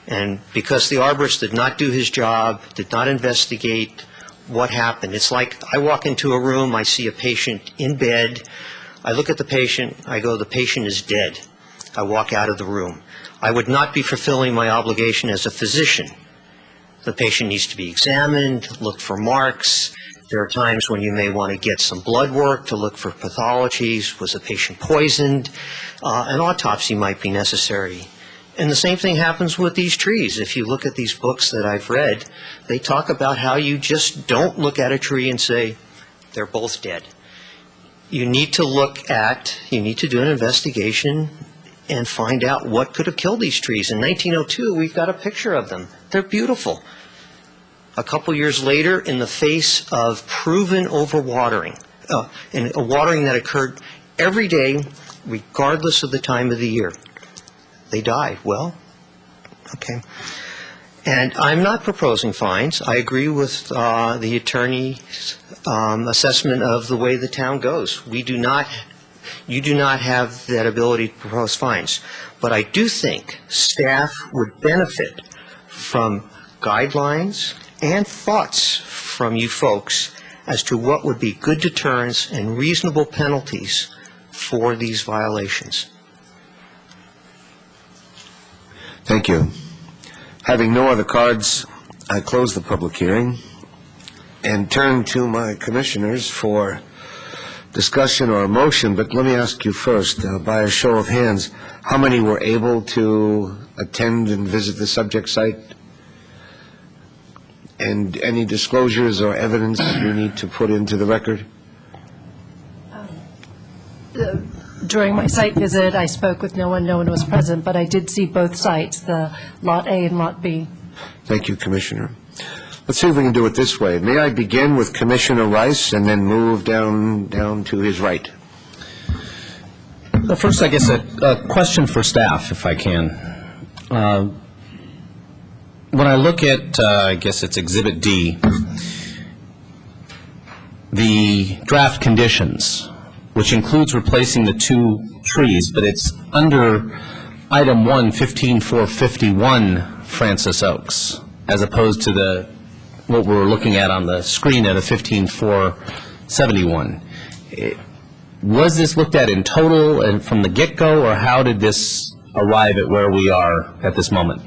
And because the arborist did not do his job, did not investigate what happened, it's like I walk into a room, I see a patient in bed, I look at the patient, I go, the patient is dead. I walk out of the room. I would not be fulfilling my obligation as a physician. The patient needs to be examined, look for marks. There are times when you may want to get some blood work to look for pathologies. Was the patient poisoned? An autopsy might be necessary. And the same thing happens with these trees. If you look at these books that I've read, they talk about how you just don't look at a tree and say, they're both dead. You need to you need to do an investigation and find out what could have killed these trees. In 1902, we've got a picture of them. They're beautiful. A couple years later, in the face of proven overwatering, and a watering that occurred every day, regardless of the time of the year, they died. Well, okay. And I'm not proposing fines. I agree with the attorney's assessment of the way the town goes. You do not have that ability to propose fines. But I do think staff would benefit from guidelines and thoughts from you folks as to what would be good deterrence and reasonable penalties for these violations. Thank you. Having no other cards, I close the public hearing and turn to my commissioners for discussion or a motion, but let me ask you first, by a show of hands, how many were able to attend and visit the subject site? And any disclosures or evidence you need to put into the record? During my site visit, I spoke with no one was present, but I did see both sites, the Lot A and Lot B. Thank you, Commissioner. Let's see if we can do it this way. May I begin with Commissioner Rice and then move down to his right? First, I guess a question for staff, if I can. When I look at, I guess it's Exhibit D, the draft conditions, which includes replacing the 2 trees, but it's under Item 1, 15451 Francis Oaks, as opposed to what we're looking at on the screen at a 15471. Was this looked at in total and from the get-go, or how did this arrive at where we are at this moment?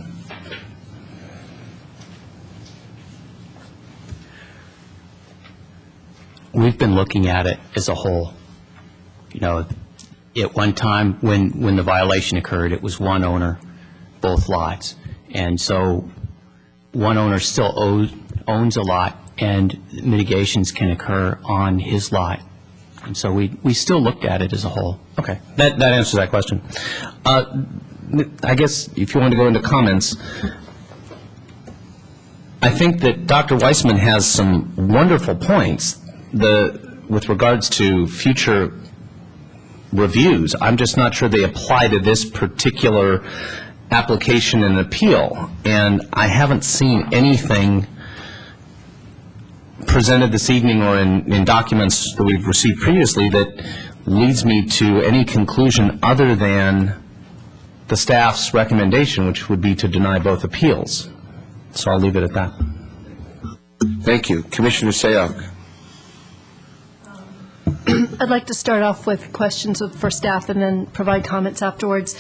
We've been looking at it as a whole. You know, at one time when the violation occurred, it was one owner, both lots. And so one owner still owns a lot, and mitigations can occur on his lot. And so we still looked at it as a whole. Okay, that answers that question. I guess if you want to go into comments, I think that Dr. Weissman has some wonderful points with regards to future reviews. I'm just not sure they apply to this particular application and appeal, and I haven't seen anything presented this evening or in documents that we've received previously that leads me to any conclusion other than the staff's recommendation, which would be to deny both appeals. So I'll leave it at that. Thank you. Commissioner Sayoc. I'd like to start off with questions for staff and then provide comments afterwards.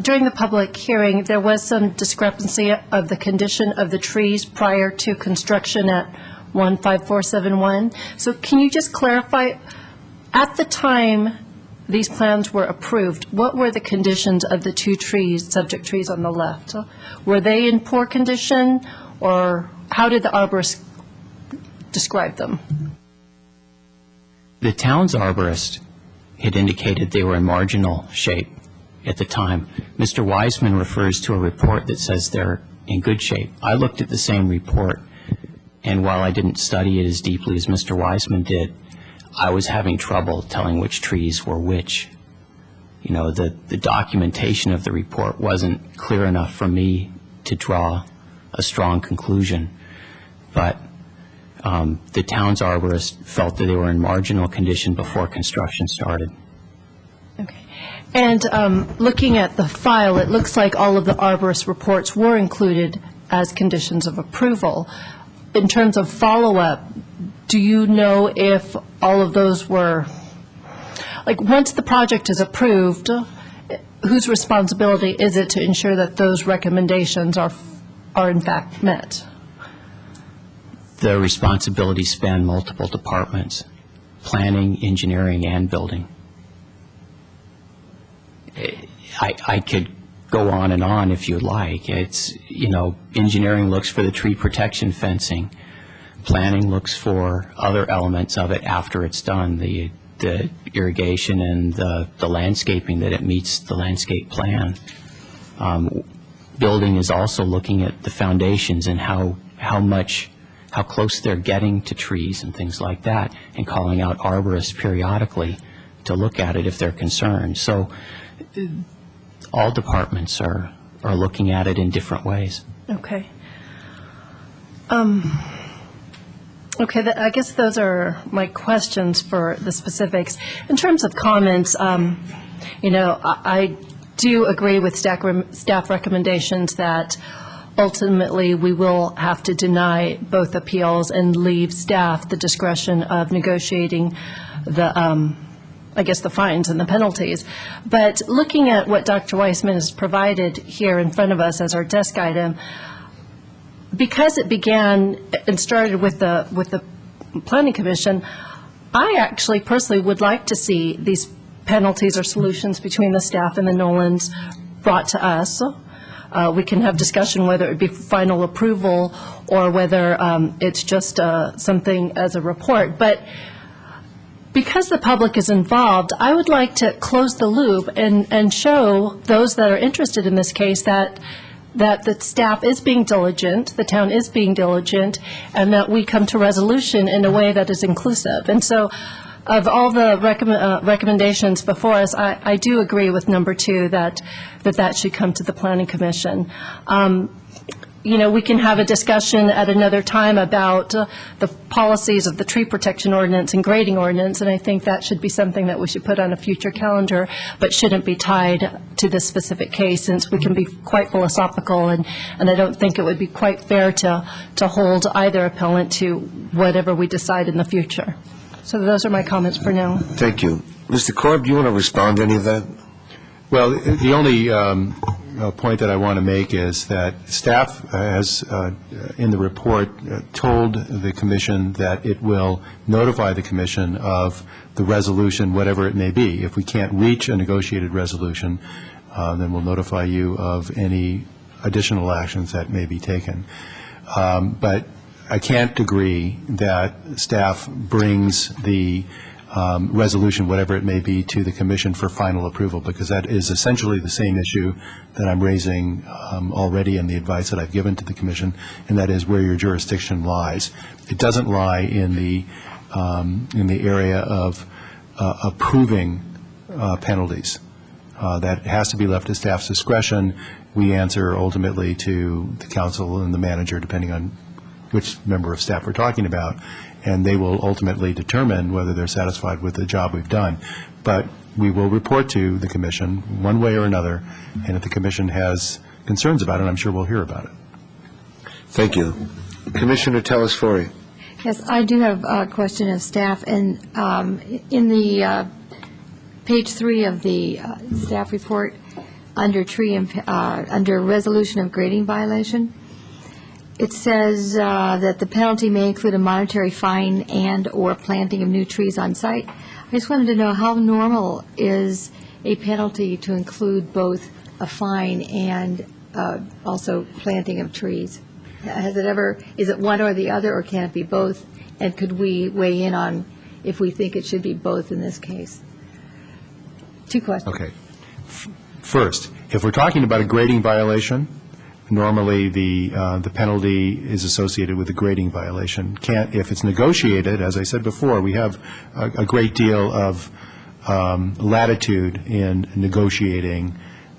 During the public hearing, there was some discrepancy of the condition of the trees prior to construction at 15471. So can you just clarify, at the time these plans were approved, what were the conditions of the 2 trees, subject trees on the left? Were they in poor condition, or how did the arborist describe them? The town's arborist had indicated they were in marginal shape at the time. Mr. Wiseman refers to a report that says they're in good shape. I looked at the same report, and while I didn't study it as deeply as Mr. Wiseman did, I was having trouble telling which trees were which. You know, the documentation of the report wasn't clear enough for me to draw a strong conclusion. But the town's arborist felt that they were in marginal condition before construction started. Okay. And looking at the file, it looks like all of the arborist reports were included as conditions of approval. In terms of follow-up, do you know if all of those were, like, once the project is approved, whose responsibility is it to ensure that those recommendations are in fact met? The responsibilities span multiple departments: planning, engineering, and building. I could go on and on if you'd like. It's, you know, engineering looks for the tree protection fencing. Planning looks for other elements of it after it's done, the irrigation and the landscaping, that it meets the landscape plan. Building is also looking at the foundations and how close they're getting to trees and things like that, and calling out arborists periodically to look at it if they're concerned. So all departments are looking at it in different ways. Okay. Okay, I guess those are my questions for the specifics. In terms of comments, you know, I do agree with staff recommendations that ultimately, we will have to deny both appeals and leave staff the discretion of negotiating the, I guess, the fines and the penalties. But looking at what Dr. Weissman has provided here in front of us as our desk item, because it began and started with the Planning Commission, I actually personally would like to see these penalties or solutions between the staff and the Nolans brought to us. We can have discussion whether it be final approval or whether it's just something as a report. But because the public is involved, I would like to close the loop and show those that are interested in this case that the staff is being diligent, the town is being diligent, and that we come to resolution in a way that is inclusive. And so of all the recommendations before us, I do agree with number 2 that should come to the Planning Commission. We can have a discussion at another time about the policies of the tree protection ordinance and grading ordinance, and I think that should be something that we should put on a future calendar, but shouldn't be tied to this specific case, since we can be quite philosophical, and I don't think it would be quite fair to hold either appellant to whatever we decide in the future. So those are my comments for now. Thank you. Mr. Korb, do you want to respond to any of that? Well, the only point that I want to make is that staff has, in the report, told the commission that it will notify the commission of the resolution, whatever it may be. If we can't reach a negotiated resolution, then we'll notify you of any additional actions that may be taken. But I can't agree that staff brings the resolution, whatever it may be, to the commission for final approval, because that is essentially the same issue that I'm raising already in the advice that I've given to the commission, and that is where your jurisdiction lies. It doesn't lie in the area of approving penalties. That has to be left to staff's discretion. We answer ultimately to the council and the manager, depending on which member of staff we're talking about, and they will ultimately determine whether they're satisfied with the job we've done. But we will report to the commission one way or another, and if the commission has concerns about it, I'm sure we'll hear about it. Thank you. Commissioner Telesfori. Yes, I do have a question of staff, and in the page 3 of the staff report, under under resolution of grading violation, it says that the penalty may include a monetary fine and/or planting of new trees on site. I just wanted to know, how normal is a penalty to include both a fine and also planting of trees? Has it ever, is it one or the other, or can it be both? And could we weigh in on if we think it should be both in this case? 2 questions. Okay. First, if we're talking about a grading violation, normally the penalty is associated with a grading violation. If it's negotiated, as I said before, we have a great deal of latitude in negotiating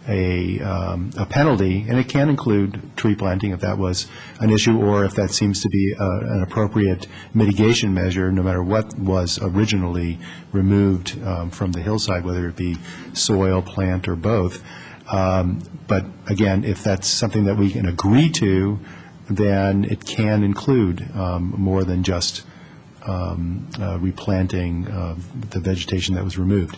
a penalty, and it can include tree planting if that was an issue, or if that seems to be an appropriate mitigation measure, no matter what was originally removed from the hillside, whether it be soil, plant, or both. But again, if that's something that we can agree to, then it can include more than just replanting the vegetation that was removed.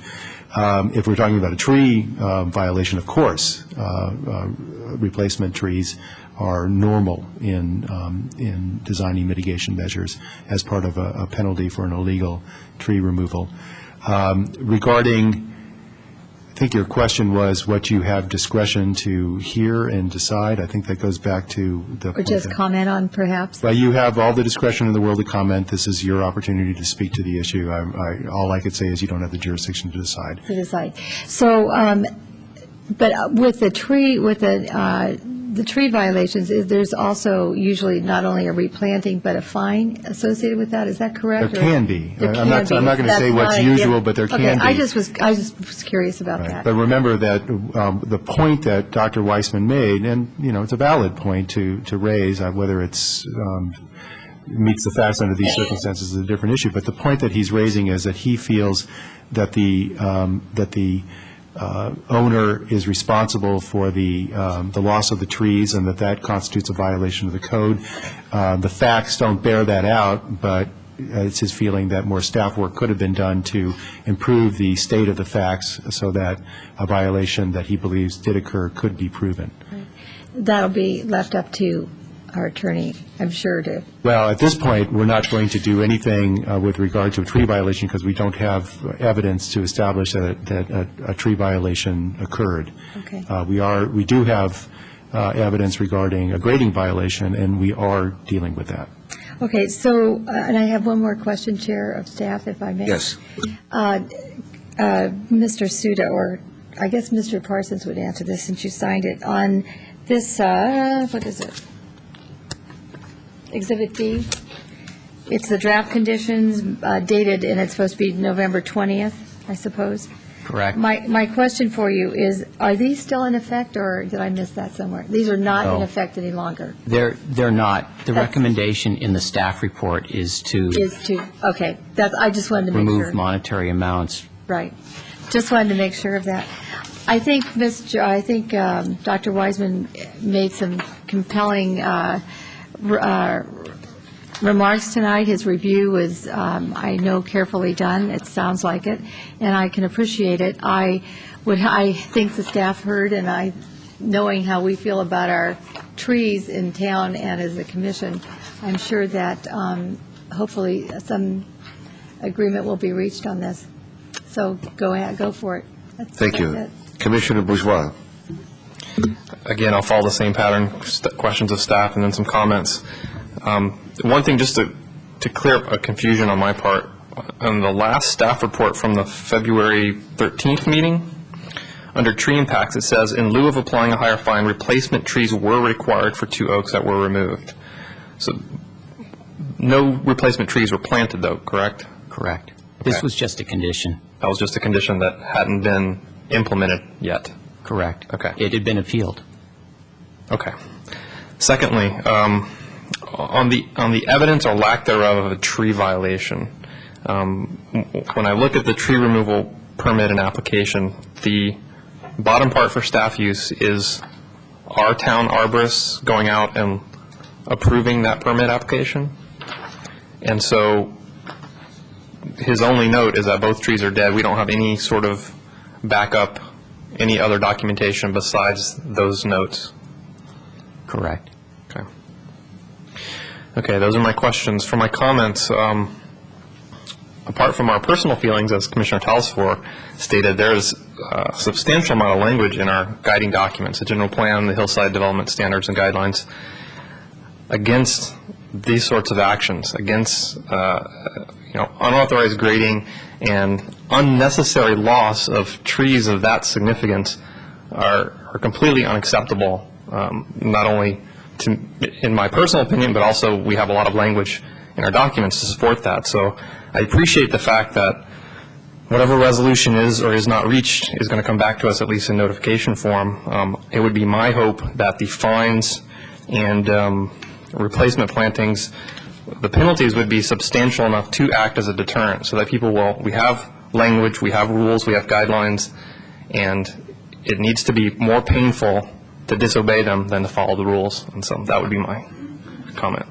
If we're talking about a tree violation, of course, replacement trees are normal in designing mitigation measures as part of a penalty for an illegal tree removal. Regarding, I think your question was what you have discretion to hear and decide. I think that goes back to the Or just comment on, perhaps? Well, you have all the discretion in the world to comment. This is your opportunity to speak to the issue. All I could say is you don't have the jurisdiction to decide. To decide. So, but with the tree, the tree violations, there's also usually not only a replanting, but a fine associated with that. Is that correct? There can be. There I'm not can be. going to say what's That's usual, not- but there can Okay, be. I just was curious about that. But remember that the point that Dr. Weissman made, and, it's a valid point to raise, whether it's meets the facts under these circumstances is a different issue, but the point that he's raising is that he feels that the owner is responsible for the loss of the trees and that constitutes a violation of the code. The facts don't bear that out, but it's his feeling that more staff work could have been done to improve the state of the facts so that a violation that he believes did occur could be proven. That'll be left up to our attorney, I'm sure, to... Well, at this point, we're not going to do anything with regard to a tree violation because we don't have evidence to establish that a tree violation occurred. Okay. We do have evidence regarding a grading violation, and we are dealing with that. Okay, so, and I have one more question, Chair of Staff, if I may. Yes. Mr. Suda, or I guess Mr. Parsons would answer this since you signed it, on this, what is it? Exhibit B. It's the draft conditions dated, and it's supposed to be November 20th, I suppose. Correct. My question for you is, are these still in effect, or did I miss that somewhere? These are not in No. effect any longer? They're not. The recommendation in the staff report is to Okay, I just wanted to make sure. remove monetary amounts. Right. Just wanted to make sure of that. I think Dr. Wiseman made some compelling remarks tonight. His review was, I know, carefully done. It sounds like it, and I can appreciate it. I think the staff heard, and knowing how we feel about our trees in town and as a commission, I'm sure that hopefully some agreement will be reached on this. So go ahead, go for it. Thank you. That's it. Commissioner Bourgeois. Again, I'll follow the same pattern, questions of staff and then some comments. One thing just to clear up a confusion on my part, on the last staff report from the February 13th meeting, under tree impacts, it says, in lieu of applying a higher fine, replacement trees were required for 2 oaks that were removed. So no replacement trees were planted, though, correct? Correct. This was just a condition. That was just a condition that hadn't been implemented yet? Correct. Okay. It had been appealed. Okay. Secondly, on the evidence or lack thereof of a tree violation, when I look at the tree removal permit and application, the bottom part for staff use is our town arborists going out and approving that permit application. And so his only note is that both trees are dead. We don't have any sort of backup, any other documentation besides those notes. Correct. Okay. Okay, those are my questions. For my comments, apart from our personal feelings, as Commissioner Talsfor stated, there's a substantial amount of language in our guiding documents, the general plan, the hillside development standards and guidelines, against these sorts of actions, against unauthorized grading and unnecessary loss of trees of that significance are completely unacceptable, not only in my personal opinion, but also we have a lot of language in our documents to support that. So I appreciate the fact that whatever resolution is or is not reached is going to come back to us, at least in notification form. It would be my hope that the fines and replacement plantings, the penalties would be substantial enough to act as a deterrent so that people we have language, we have rules, we have guidelines, and it needs to be more painful to disobey them than to follow the rules. And so that would be my comment.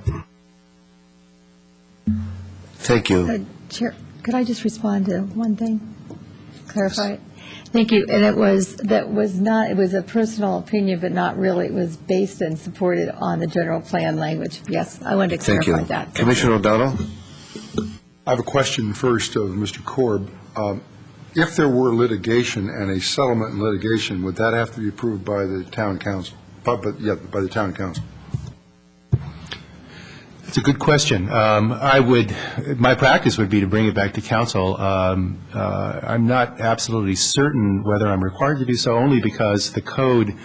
Thank you. Chair, could I just respond to one thing? Clarify it? Thank you. And it was a personal opinion, but not really. It was based and supported on the general plan language. Yes, I wanted to Thank clarify you. that. Commissioner O'Donnell? I have a question first of Mr. Korb. If there were litigation and a settlement in litigation, would that have to be approved by the town council? By the town council. It's a good question. My practice would be to bring it back to council. I'm not absolutely certain whether I'm required to do so, only because the code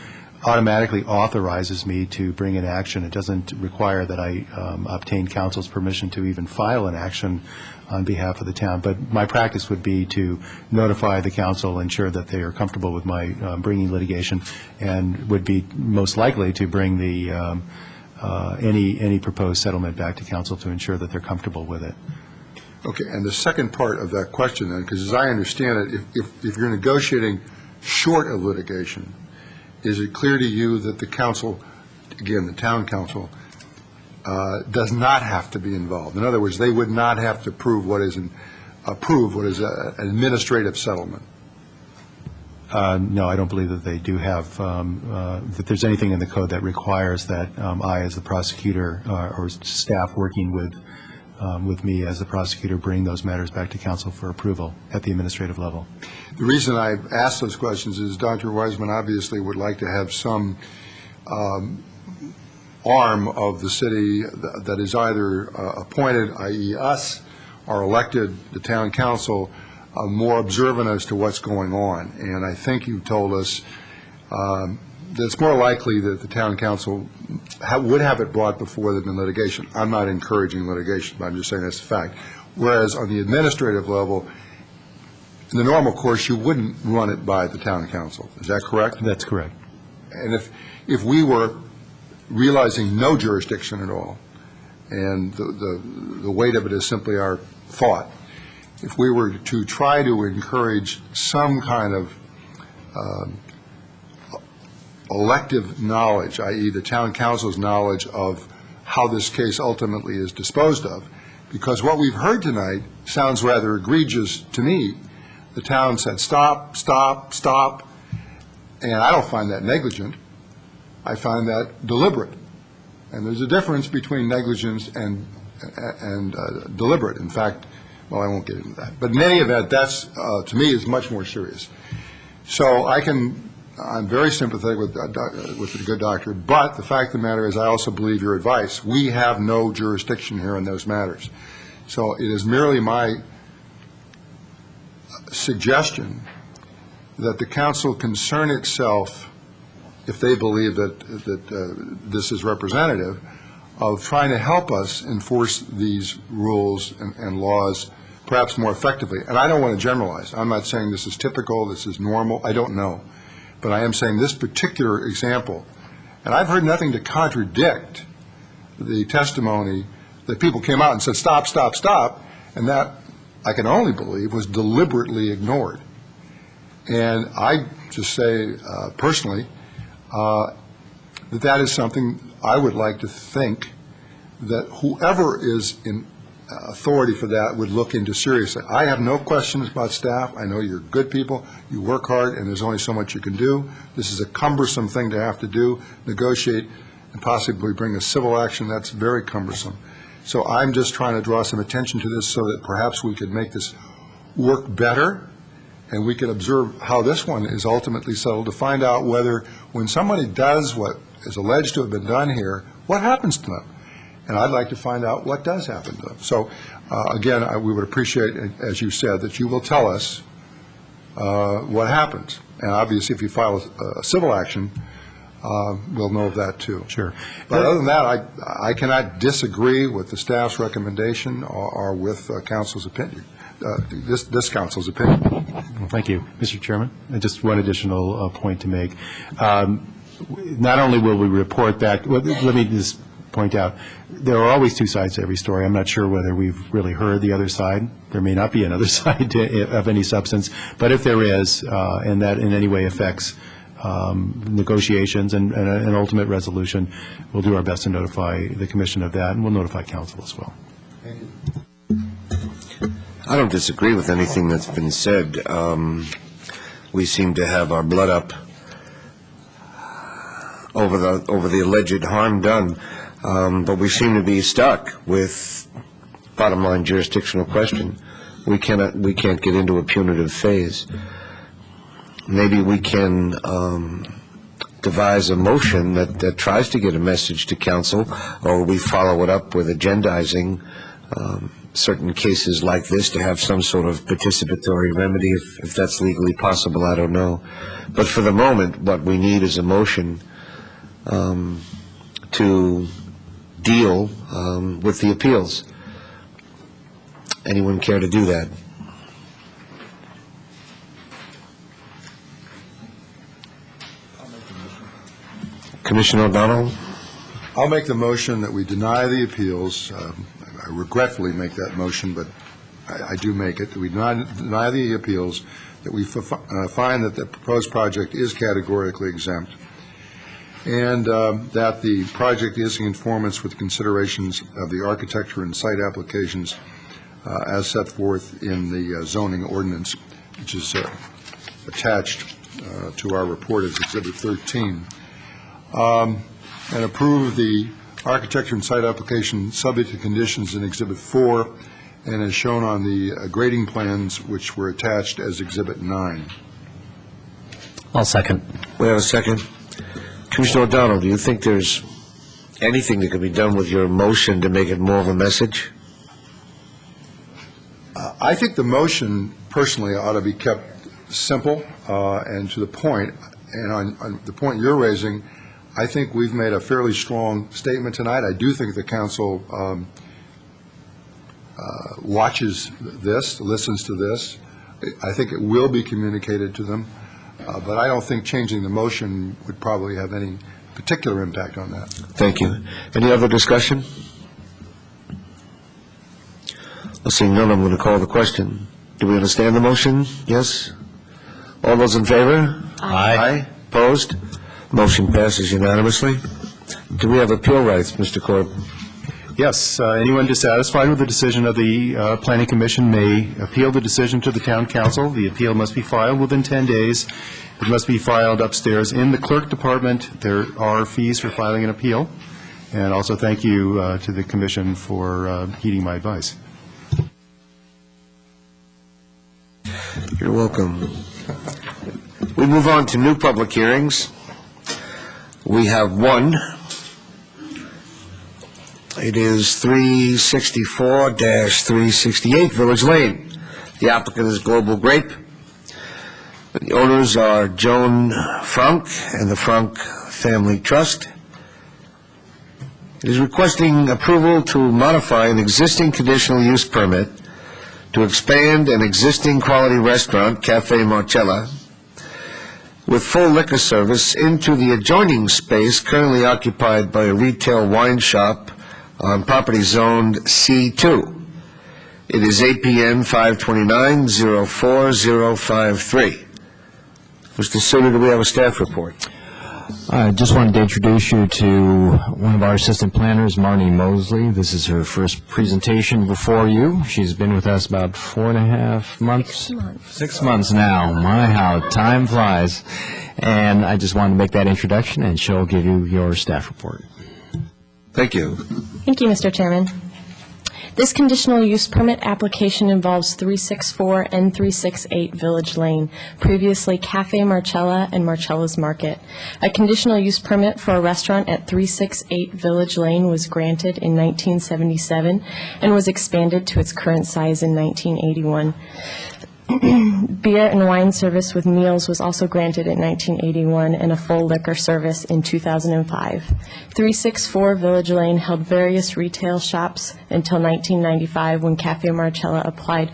automatically authorizes me to bring an action. It doesn't require that I obtain council's permission to even file an action on behalf of the town. But my practice would be to notify the council, ensure that they are comfortable with my bringing litigation, and would be most likely to bring the any proposed settlement back to council to ensure that they're comfortable with it. Okay, and the second part of that question then, because as I understand it, if you're negotiating short of litigation, is it clear to you that the council, again, the town council, does not have to be involved? In other words, they would not have to approve what is an administrative settlement. No, I don't believe that they do have, that there's anything in the code that requires that I, as the prosecutor, or staff working with me as the prosecutor, bring those matters back to council for approval at the administrative level. The reason I asked those questions is Dr. Wiseman obviously would like to have some arm of the city that is either appointed, i.e. us, or elected, the town council, more observant as to what's going on. And I think you told us that it's more likely that the town council would have it brought before them in litigation. I'm not encouraging litigation, but I'm just saying that's a fact. Whereas on the administrative level, in the normal course, you wouldn't run it by the town council. Is that correct? That's correct. And if we were realizing no jurisdiction at all, and the weight of it is simply our thought, if we were to try to encourage some kind of elective knowledge, i.e. the town council's knowledge of how this case ultimately is disposed of, because what we've heard tonight sounds rather egregious to me. The town said, stop, stop, stop, and I don't find that negligent. I find that deliberate. And there's a difference between negligence and deliberate. In fact, well, I won't get into that. But in any event, that's, to me, is much more serious. So I'm very sympathetic with the good doctor, but the fact of the matter is I also believe your advice. We have no jurisdiction here in those matters. So it is merely my suggestion that the council concern itself, if they believe that this is representative, of trying to help us enforce these rules and laws perhaps more effectively. And I don't want to generalize. I'm not saying this is typical, this is normal. I don't know. But I am saying this particular example, and I've heard nothing to contradict the testimony that people came out and said, stop, stop, stop, and that, I can only believe, was deliberately ignored. And I just say, personally, that is something I would like to think that whoever is in authority for that would look into seriously. I have no questions about staff. I know you're good people. You work hard, and there's only so much you can do. This is a cumbersome thing to have to do, negotiate, and possibly bring a civil action. That's very cumbersome. So I'm just trying to draw some attention to this so that perhaps we could make this work better, and we could observe how this one is ultimately settled to find out whether when somebody does what is alleged to have been done here, what happens to them. And I'd like to find out what does happen to them. So, again, we would appreciate, as you said, that you will tell us what happens. And obviously, if you file a civil action, we'll know of that, too. Sure. But other than that, I cannot disagree with the staff's recommendation or with council's opinion, this council's opinion. Well, thank you, Mr. Chairman. Just one additional point to make. Not only will we report back, let me just point out, there are always two sides to every story. I'm not sure whether we've really heard the other side. There may not be another side of any substance, but if there is, and that in any way affects negotiations and an ultimate resolution, we'll do our best to notify the commission of that, and we'll notify council as well. Thank you. I don't disagree with anything that's been said. We seem to have our blood up over the alleged harm done. But we seem to be stuck with bottom line jurisdictional question. We can't get into a punitive phase. Maybe we can devise a motion that tries to get a message to council, or we follow it up with agendizing certain cases like this to have some sort of participatory remedy, if that's legally possible. I don't know. But for the moment, what we need is a motion to deal with the appeals. Anyone care to do that? Commissioner O'Donnell? I'll make the motion that we deny the appeals. I regretfully make that motion, but I do make it, that we deny the appeals, that we find that the proposed project is categorically exempt, and that the project is in conformance with the considerations of the architecture and site applications as set forth in the zoning ordinance, which is attached to our report as Exhibit 13, and approve the architecture and site application subject to conditions in Exhibit 4 and as shown on the grading plans which were attached as Exhibit 9. I'll second. We have a second. Commissioner O'Donnell, do you think there's anything that could be done with your motion to make it more of a message? I think the motion personally ought to be kept simple and to the point. And on the point you're raising, I think we've made a fairly strong statement tonight. I do think the council watches this, listens to this. I think it will be communicated to them, but I don't think changing the motion would probably have any particular impact on that. Thank you. Any other discussion? Seeing none, I'm going to call the question. Do we understand the motion? Yes? All those in favor? Aye. Opposed? Motion passes unanimously. Do we have appeal rights, Mr. Corb? Yes, anyone dissatisfied with the decision of the Planning Commission may appeal the decision to the Town Council. The appeal must be filed within 10 days. It must be filed upstairs in the Clerk Department. There are fees for filing an appeal. And also thank you to the Commission for heeding my advice. You're welcome. We move on to new public hearings. We have one. It is 364-368 Village Lane. The applicant is Global Grape. The owners are Joan Frank and the Frank Family Trust. It is requesting approval to modify an existing conditional use permit to expand an existing quality restaurant, Cafe Marcella, with full liquor service into the adjoining space currently occupied by a retail wine shop on property zoned C2. It is APN 529-04053. Mr. Suter, do we have a staff report? I just wanted to introduce you to one of our assistant planners, Marnie Mosley. This is her first presentation before you. She's been with us about 4.5 months. 6 months now. My, how time flies. And I just wanted to make that introduction, and she'll give you your staff report. Thank you. Thank you, Mr. Chairman. This conditional use permit application involves 364 and 368 Village Lane, previously Cafe Marcella and Marcella's Market. A conditional use permit for a restaurant at 368 Village Lane was granted in 1977 and was expanded to its current size in 1981. Beer and wine service with meals was also granted in 1981 and a full liquor service in 2005. 364 Village Lane held various retail shops until 1995 when Cafe Marcella applied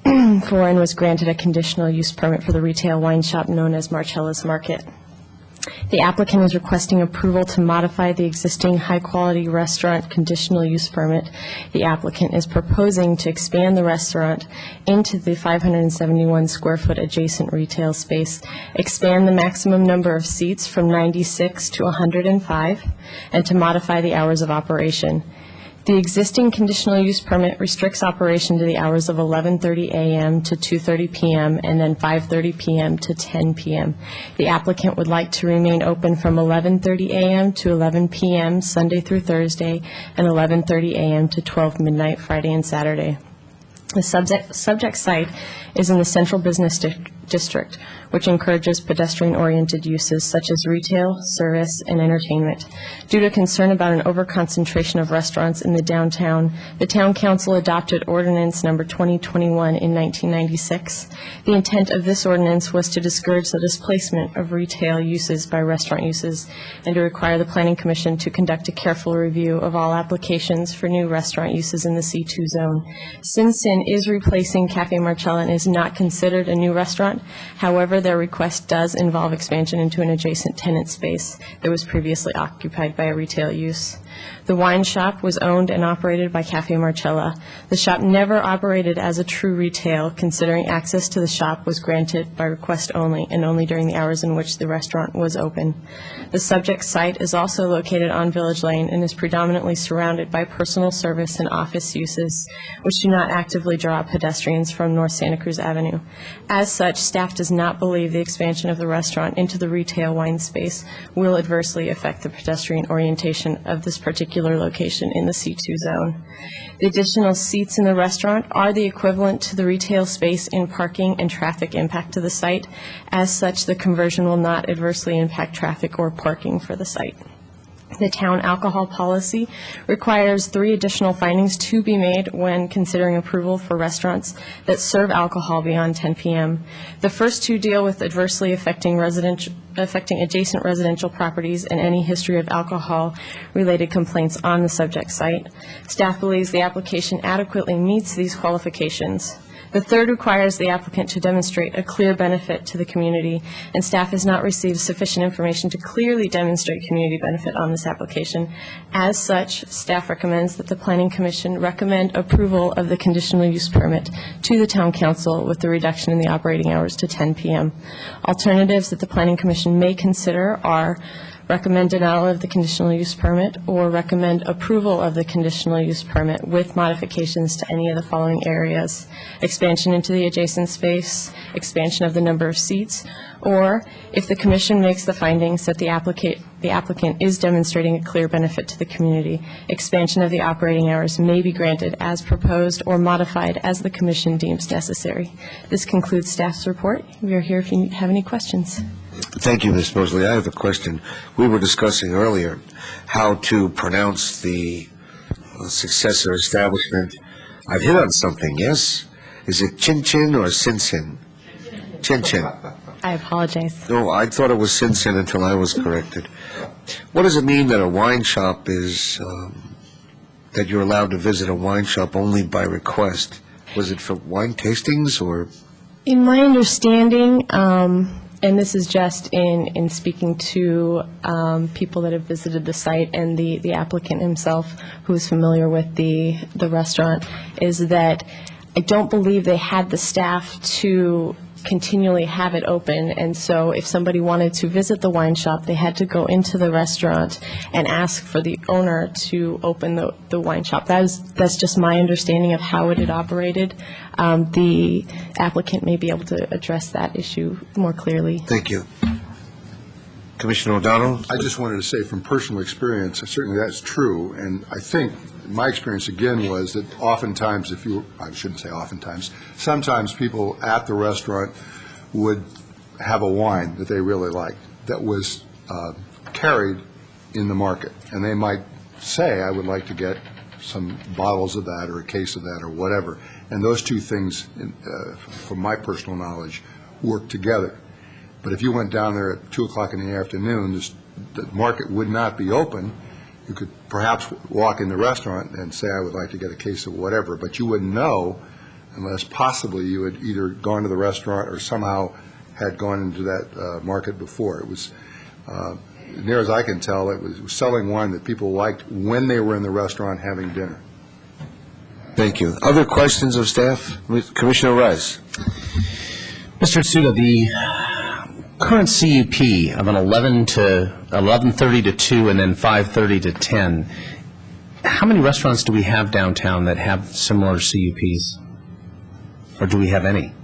for and was granted a conditional use permit for the retail wine shop known as Marcella's Market. The applicant is requesting approval to modify the existing high-quality restaurant conditional use permit. The applicant is proposing to expand the restaurant into the 571-square-foot adjacent retail space, expand the maximum number of seats from 96 to 105, and to modify the hours of operation. The existing conditional use permit restricts operation to the hours of 11:30 a.m. to 2:30 p.m. and then 5:30 p.m. to 10 p.m. The applicant would like to remain open from 11:30 a.m. to 11 p.m. Sunday through Thursday and 11:30 a.m. to 12 midnight Friday and Saturday. The subject site is in the Central Business District, which encourages pedestrian-oriented uses such as retail, service, and entertainment. Due to concern about an overconcentration of restaurants in the downtown, the Town Council adopted Ordinance Number 2021 in 1996. The intent of this ordinance was to discourage the displacement of retail uses by restaurant uses and to require the Planning Commission to conduct a careful review of all applications for new restaurant uses in the C2 zone. Sinsin is replacing Cafe Marcella and is not considered a new restaurant. However, their request does involve expansion into an adjacent tenant space that was previously occupied by a retail use. The The wine shop was owned and operated by Cafe Marcella. The shop never operated as a true retail, considering access to the shop was granted by request only, and only during the hours in which the restaurant was open. The subject site is also located on Village Lane and is predominantly surrounded by personal service and office uses, which do not actively draw pedestrians from North Santa Cruz Avenue. As such, staff does not believe the expansion of the restaurant into the retail wine space will adversely affect the pedestrian orientation of this particular location in the C2 zone. The additional seats in the restaurant are the equivalent to the retail space in parking and traffic impact to the site. As such, the conversion will not adversely impact traffic or parking for the site. The town alcohol policy requires 3 additional findings to be made when considering approval for restaurants that serve alcohol beyond 10 p.m. The first 2 deal with adversely affecting adjacent residential properties and any history of alcohol-related complaints on the subject site. Staff believes the application adequately meets these qualifications. The third requires the applicant to demonstrate a clear benefit to the community, and staff has not received sufficient information to clearly demonstrate community benefit on this application. As such, staff recommends that the Planning Commission recommend approval of the conditional use permit to the Town Council with the reduction in the operating hours to 10 p.m. Alternatives that the Planning Commission may consider are recommend denial of the conditional use permit or recommend approval of the conditional use permit with modifications to any of the following areas: expansion into the adjacent space, expansion of the number of seats, or if the commission makes the findings that the applicant is demonstrating a clear benefit to the community, expansion of the operating hours may be granted as proposed or modified as the commission deems necessary. This concludes staff's report. We are here if you have any questions. Thank you, Ms. Mosley. I have a question. We were discussing earlier how to pronounce the successor establishment. I've hit on something, yes? Is it Chin Chin or Sin Sin? Chin Chin. I apologize. No, I thought it was Sin Sin until I was corrected. What does it mean that a wine shop is, that you're allowed to visit a wine shop only by request? Was it for wine tastings or? In my understanding, and this is just in speaking to people that have visited the site and the applicant himself, who is familiar with the restaurant, is that I don't believe they had the staff to continually have it open, and so if somebody wanted to visit the wine shop, they had to go into the restaurant and ask for the owner to open the wine shop. That's just my understanding of how it had operated. The applicant may be able to address that issue more clearly. Thank you. Commissioner O'Donnell? I just wanted to say from personal experience, certainly that's true, and I think my experience again was that oftentimes I shouldn't say oftentimes, sometimes people at the restaurant would have a wine that they really liked that was carried in the market, and they might say, I would like to get some bottles of that or a case of that or whatever, and those two things, from my personal knowledge, work together. But if you went down there at 2 o'clock in the afternoon, the market would not be open. You could perhaps walk in the restaurant and say, I would like to get a case of whatever, but you wouldn't know unless possibly you had either gone to the restaurant or somehow had gone into that market before. It was, near as I can tell, it was selling wine that people liked when they were in the restaurant having dinner. Thank you. Other questions of staff? Commissioner Rice. Mr. Tsuda, the current CUP of an 11:30 to 2 and then 5:30 to 10, how many restaurants do we have downtown that have similar CUPs? Or do we have any?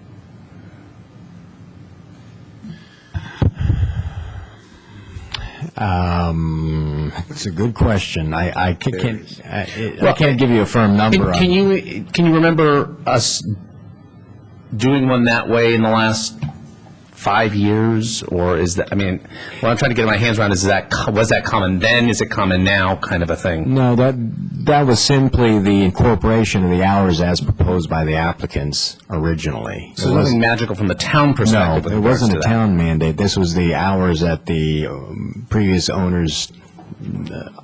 It's a good question. I can't give you a firm number. Can you remember us doing one that way in the last 5 years, or is that, I mean, what I'm trying to get my hands around is was that common then, is it common now, kind of a thing? No, that was simply the incorporation of the hours as proposed by the applicants originally. So there's nothing magical from the town perspective? No, it wasn't a town mandate. This was the hours that the previous owners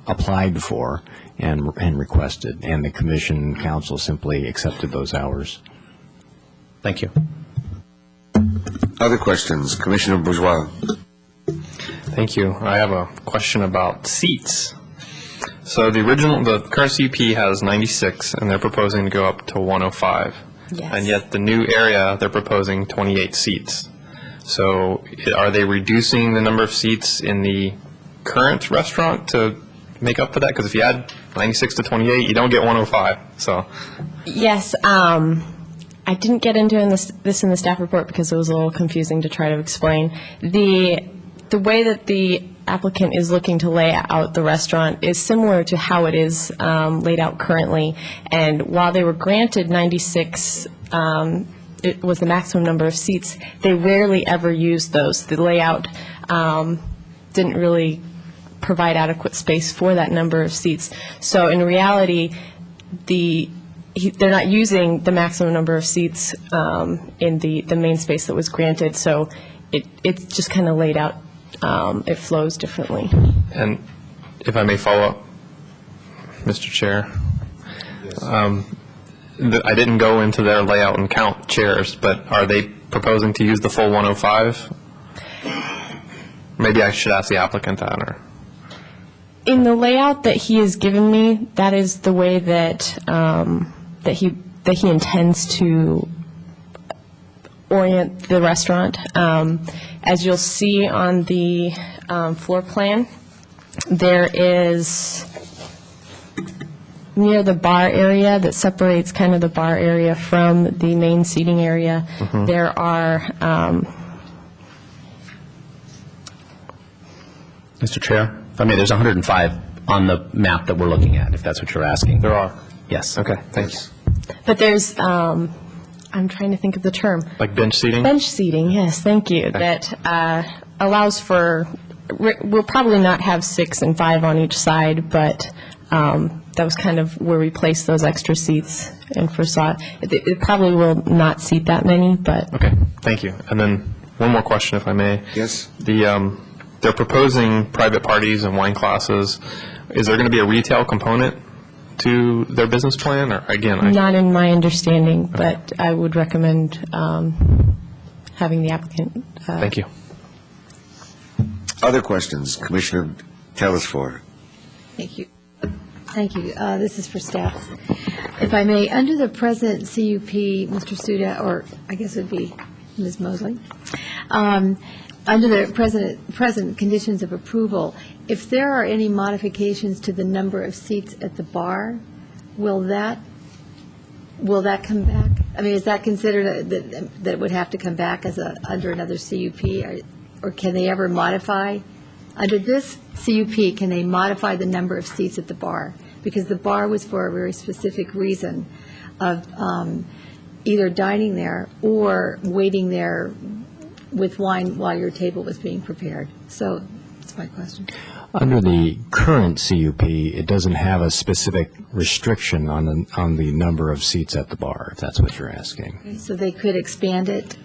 applied for and requested, and the commission council simply accepted those hours. Thank you. Other questions? Commissioner Bourgeois. Thank you. I have a question about seats. So the current CUP has 96, and they're proposing to go up to 105. Yes. And yet the new area, they're proposing 28 seats. So are they reducing the number of seats in the current restaurant to make up for that? Because if you add 96 to 28, you don't get 105, so. Yes, I didn't get into this in the staff report because it was a little confusing to try to explain. The way that the applicant is looking to lay out the restaurant is similar to how it is laid out currently. And while they were granted 96, it was the maximum number of seats, they rarely ever used those. The layout didn't really provide adequate space for that number of seats. So in reality, they're not using the maximum number of seats in the main space that was granted. So it's just kind of laid out. It flows differently. And if I may follow up, Mr. Chair. I didn't go into their layout and count chairs, but are they proposing to use the full 105? Maybe I should ask the applicant that. Or. In the layout that he has given me, that is the way that he intends to orient the restaurant. As you'll see on the floor plan, there is near the bar area that separates kind of the bar area from the main seating area. Mm-hmm. There are Mr. Chair, if I may, there's 105 on the map that we're looking at, if that's what you're asking. There are? Yes. Okay, thanks. but there's I'm trying to think of the term. Like bench seating? Bench seating, yes, thank you. That allows for, we'll probably not have 6 and 5 on each side, but that was kind of where we placed those extra seats and foresaw. It probably will not seat that many, but. Okay, thank you. And then one more question, if I may. Yes. They're proposing private parties and wine classes. Is there going to be a retail component to their business plan, or again? Not in my understanding, but I would recommend having the applicant. Thank you. Other questions? Commissioner Telesfor. Thank you. Thank you. This is for staff. If I may, under the present CUP, Mr. Suda, or I guess it would be Ms. Mosley, under the present conditions of approval, if there are any modifications to the number of seats at the bar, will that come back? I mean, is that considered that it would have to come back as under another CUP, or can they ever modify? Under this CUP, can they modify the number of seats at the bar? Because the bar was for a very specific reason of either dining there or waiting there with wine while your table was being prepared. So that's my question. Under the current CUP, it doesn't have a specific restriction on the number of seats at the bar, if that's what you're asking. Okay, so they could expand it?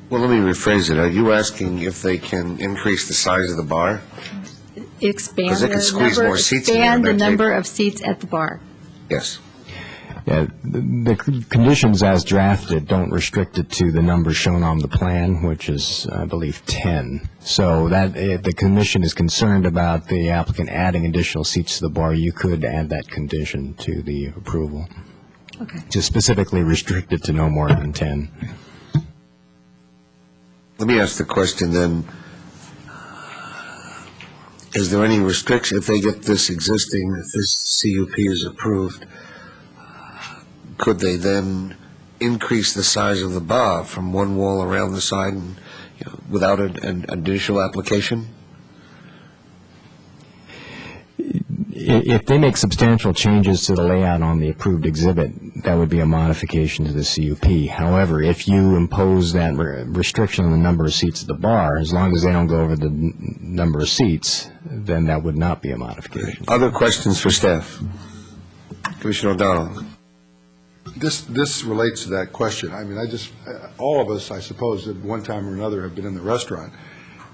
Well, let me rephrase it. Are you asking if they can increase the size of the bar? Expand 'Cause they could squeeze more seats in there expand at the that number table. of seats at the bar. Yes. Yeah, the conditions as drafted don't restrict it to the number shown on the plan, which is, I believe, 10. So that if the commission is concerned about the applicant adding additional seats to the bar, you could add that condition to the approval. Okay. To specifically restrict it to no more than 10. Let me ask the question then. Is there any restriction if they get this existing, if this CUP is approved, could they then increase the size of the bar from one wall around the side and, without an additional application? If they make substantial changes to the layout on the approved exhibit, that would be a modification to the CUP. However, if you impose that restriction on the number of seats at the bar, as long as they don't go over the number of seats, then that would not be a modification. Other questions for staff? Commissioner O'Donnell. This relates to that question. I mean, all of us, I suppose, at one time or another have been in the restaurant.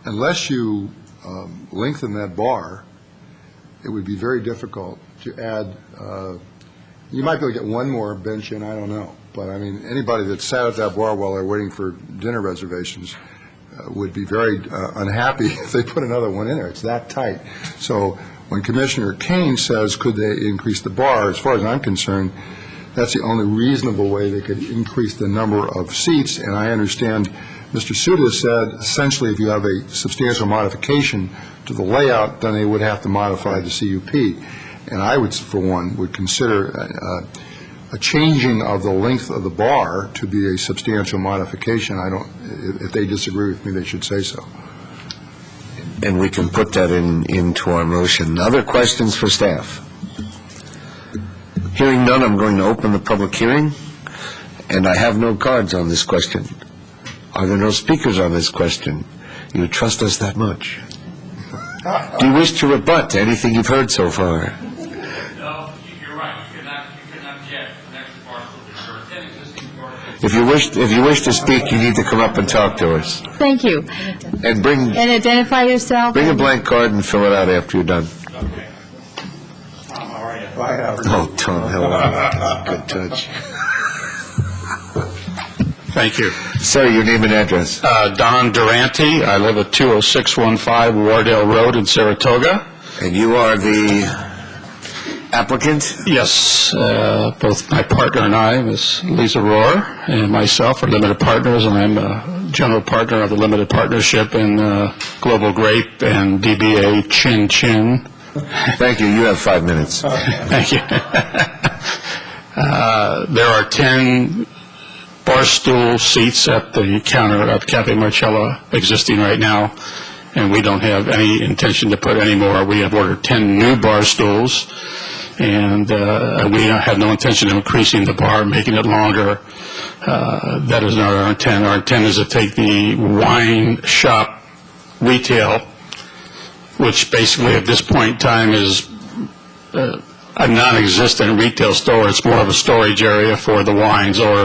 Unless you lengthen that bar, it would be very difficult to add, you might be able to get one more bench in, I don't know. But, I mean, anybody that sat at that bar while they're waiting for dinner reservations would be very unhappy if they put another one in there. It's that tight. So When Commissioner Kane says, could they increase the bar, as far as I'm concerned, that's the only reasonable way they could increase the number of seats. And I understand Mr. Suda said, essentially, if you have a substantial modification to the layout, then they would have to modify the CUP. And I would, for one, would consider a changing of the length of the bar to be a substantial modification. I don't, if they disagree with me, they should say so. And we can put that into our motion. Other questions for staff? Hearing none, I'm going to open the public hearing, and I have no cards on this question. Are there no speakers on this question? You trust us that much? Do you wish to rebut anything you've heard so far? No, you're right. You cannot object. The next parcel, there are 10 existing parcels. If you wish to speak, you need to come up and talk to us. Thank you. And And identify yourself. bring a blank card and fill it out after you're done. Okay. Tom, how are you? Oh, Tom, hello. Good touch. Thank you. Sir, your name and address. Don Durante. I live at 20615 Wardale Road in Saratoga. And you are the applicant? Yes, both my partner and I, Ms. Lisa Rohr, and myself are limited partners, and I'm a general partner of the limited partnership in Global Grape and DBA Chin Chin. Thank you. You have 5 minutes. Thank you. There are 10 bar stool seats at the counter at Cafe Marcella existing right now, and we don't have any intention to put any more. We have ordered 10 new bar stools, and we have no intention of increasing the bar, making it longer. That is not our intent. Our intent is to take the wine shop retail, which basically at this point in time is a non-existent retail store. It's more of a storage area for the wines, or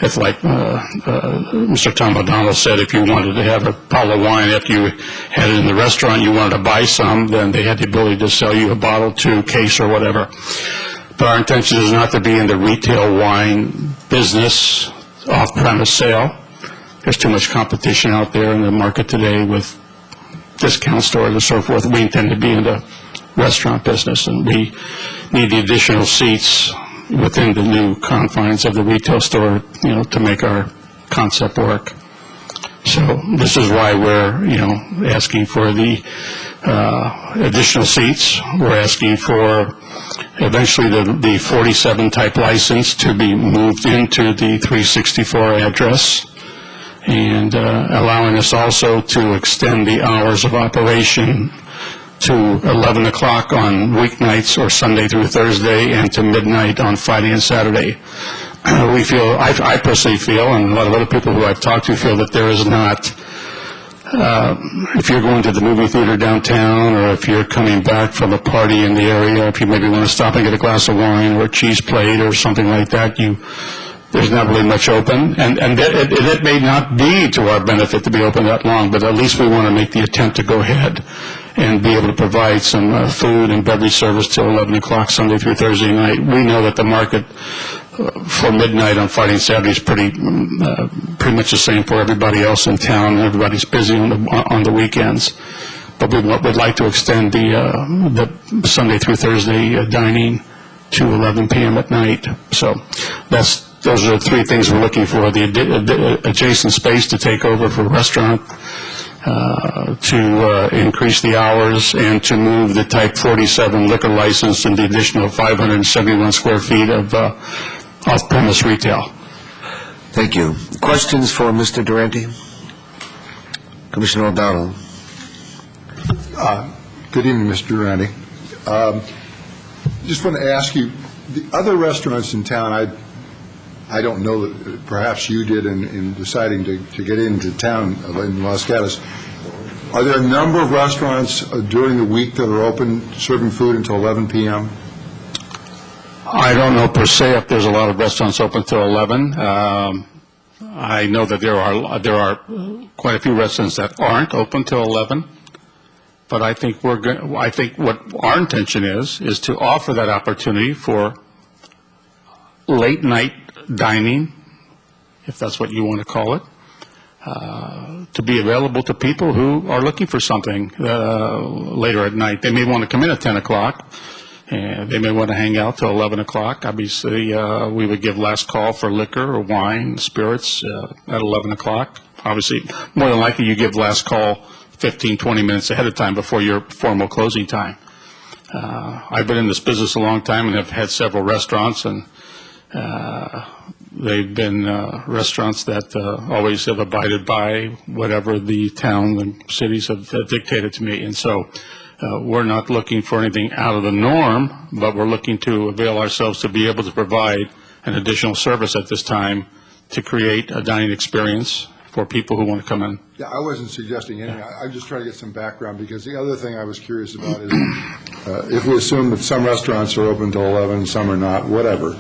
if like Mr. Tom O'Donnell said, if you wanted to have a bottle of wine after you had it in the restaurant, you wanted to buy some, then they had the ability to sell you a bottle, case, or whatever. But our intention is not to be in the retail wine business, off-premise sale. There's too much competition out there in the market today with discount stores and so forth. We intend to be in the restaurant business, and we need the additional seats within the new confines of the retail store, to make our concept work. So this is why we're, asking for the additional seats. We're asking for eventually the 47 type license to be moved into the 364 address, and allowing us also to extend the hours of operation to 11 o'clock on weeknights or Sunday through Thursday, and to midnight on Friday and Saturday. We feel, I personally feel, and a lot of other people who I've talked to feel, that there is not, if you're going to the movie theater downtown, or if you're coming back from a party in the area, if you maybe want to stop and get a glass of wine or a cheese plate or something like that, there's not really much open, and it may not be to our benefit to be open that long, but at least we want to make the attempt to go ahead and be able to provide some food and beverage service till 11 o'clock Sunday through Thursday night. We know that the market for midnight on Friday and Saturday is pretty much the same for everybody else in town, and everybody's busy on the weekends. But we'd like to extend the Sunday through Thursday dining to 11 p.m. at night. So those are the three things we're looking for: the adjacent space to take over for a restaurant, to increase the hours, and to move the Type 47 liquor license and the additional 571 square feet of off-premise retail. Thank you. Questions for Mr. Durante? Commissioner O'Donnell. Good evening, Mr. Durante. Just want to ask you, the other restaurants in town, I don't know that perhaps you did in deciding to get into town in Los Gatos. Are there a number of restaurants during the week that are open serving food until 11 p.m.? I don't know per se if there's a lot of restaurants open till 11. I know that there are quite a few restaurants that aren't open till 11. But I think what our intention is to offer that opportunity for late night dining, if that's what you want to call it, to be available to people who are looking for something later at night. They may want to come in at 10 o'clock, and they may want to hang out till 11 o'clock. Obviously, we would give last call for liquor or wine, spirits at 11 o'clock. Obviously, more than likely, you give last call 15, 20 minutes ahead of time before your formal closing time. I've been in this business a long time and have had several restaurants, and they've been restaurants that always have abided by whatever the town and cities have dictated to me. And so we're not looking for anything out of the norm, but we're looking to avail ourselves to be able to provide an additional service at this time to create a dining experience for people who want to come in. Yeah, I wasn't suggesting anything. I'm just trying to get some background, because the other thing I was curious about is if we assume that some restaurants are open till 11, some are not, whatever,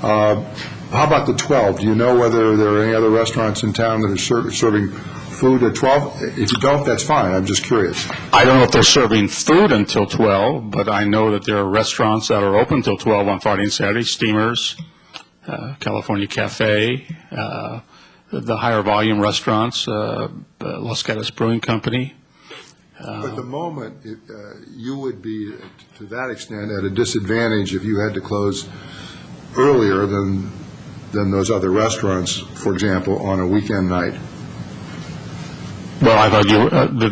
how about the 12? Do you know whether there are any other restaurants in town that are serving food at 12? If you don't, that's fine. I'm just curious. I don't know if they're serving food until 12, but I know that there are restaurants that are open till 12 on Friday and Saturday, Steamers, California Cafe, the higher volume restaurants, Los Gatos Brewing Company. At the moment, you would be, to that extent, at a disadvantage if you had to close earlier than those other restaurants, for example, on a weekend night. Well, I thought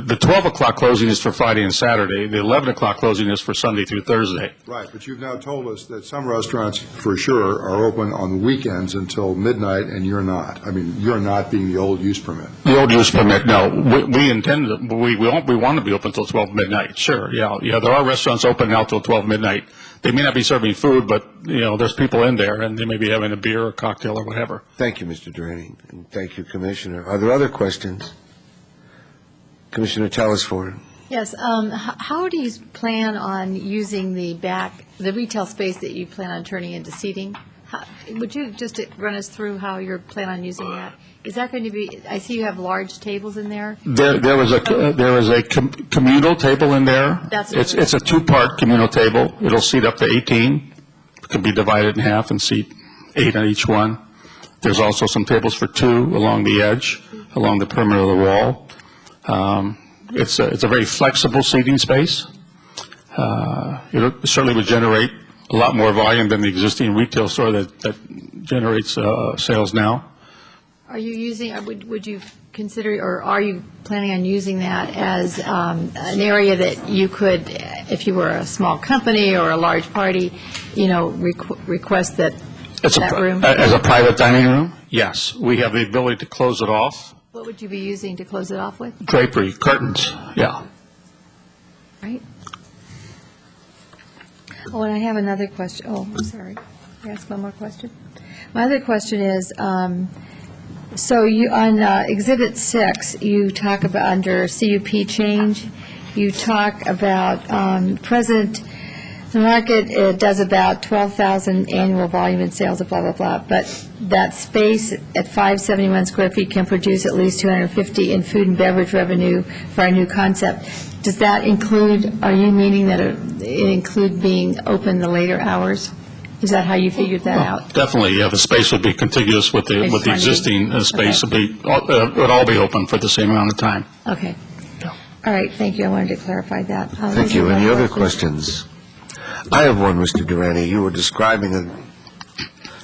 the 12 o'clock closing is for Friday and Saturday. The 11 o'clock closing is for Sunday through Thursday. Right, but you've now told us that some restaurants, for sure, are open on weekends until midnight, and you're not. I mean, you're not being the old use permit. The old use permit, no. We intend to, we want to be open until 12 midnight, sure, yeah. Yeah, there are restaurants open now till 12 midnight. They may not be serving food, but, there's people in there, and they may be having a beer or a cocktail or whatever. Thank you, Mr. Durante, and thank you, Commissioner. Are there other questions? Commissioner Telesford. Yes, how do you plan on using the retail space that you plan on turning into seating? Would you just run us through how you plan on using that? Is that going to be, I see you have large tables in there. There is a communal table in there. It's a two-part communal table. It'll seat up to 18. It can be divided in half and seat 8 on each one. There's also some tables for 2 along the edge, along the perimeter of the wall. It's a very flexible seating space. It certainly would generate a lot more volume than the existing retail store that generates sales now. Are you using, would you consider, or are you planning on using that as an area that you could, if you were a small company or a large party, request that room? As a private dining room? Yes. We have the ability to close it off. What would you be using to close it off with? Drapery, curtains, yeah. Right. Oh, and I have another question. Oh, I'm sorry. Can I ask one more question? My other question is, so you, on Exhibit 6, you talk about, under CUP change, you talk about the market does about 12,000 annual volume in sales of blah, blah, blah, but that space at 571 square feet can produce at least 250 in food and beverage revenue for our new concept. Does that include, are you meaning that it include being open the later hours? Is that how you figured that out? Definitely, yeah. The space would be contiguous with the existing space. Okay. It would all be open for the same amount of time. Okay. All right, thank you. I wanted to clarify that. Thank you. Any other questions? I have one, Mr. Durante. You were describing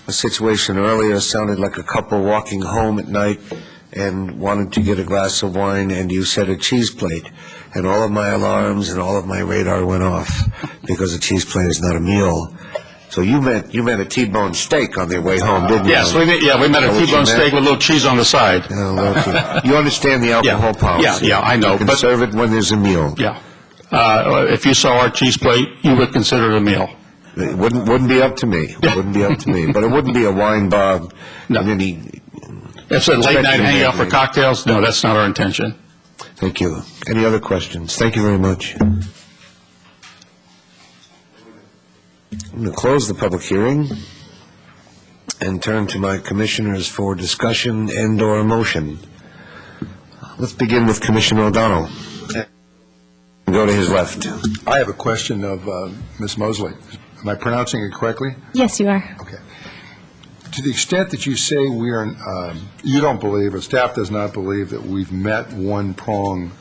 a situation earlier, sounded like a couple walking home at night and wanted to get a glass of wine, and you said a cheese plate. And all of my alarms and all of my radar went off because a cheese plate is not a meal. So you meant a T-bone steak on their way home, didn't you? Yes, we meant a T-bone steak with a little cheese on the side. You understand the alcohol policy. Yeah, I know. You can serve it when there's a meal. Yeah. If you saw our cheese plate, you would consider it a meal. It wouldn't be up to me. It wouldn't be up to me. But it wouldn't be a wine bar. No. It's a late night hangout for cocktails. No, that's not our intention. Thank you. Any other questions? Thank you very much. I'm going to close the public hearing and turn to my commissioners for discussion and/or motion. Let's begin with Commissioner O'Donnell. Go to his left. I have a question of Ms. Mosley. Am I pronouncing it correctly? Yes, you are. Okay. to the extent that you say we are, you don't believe, or staff does not believe that we've met one prong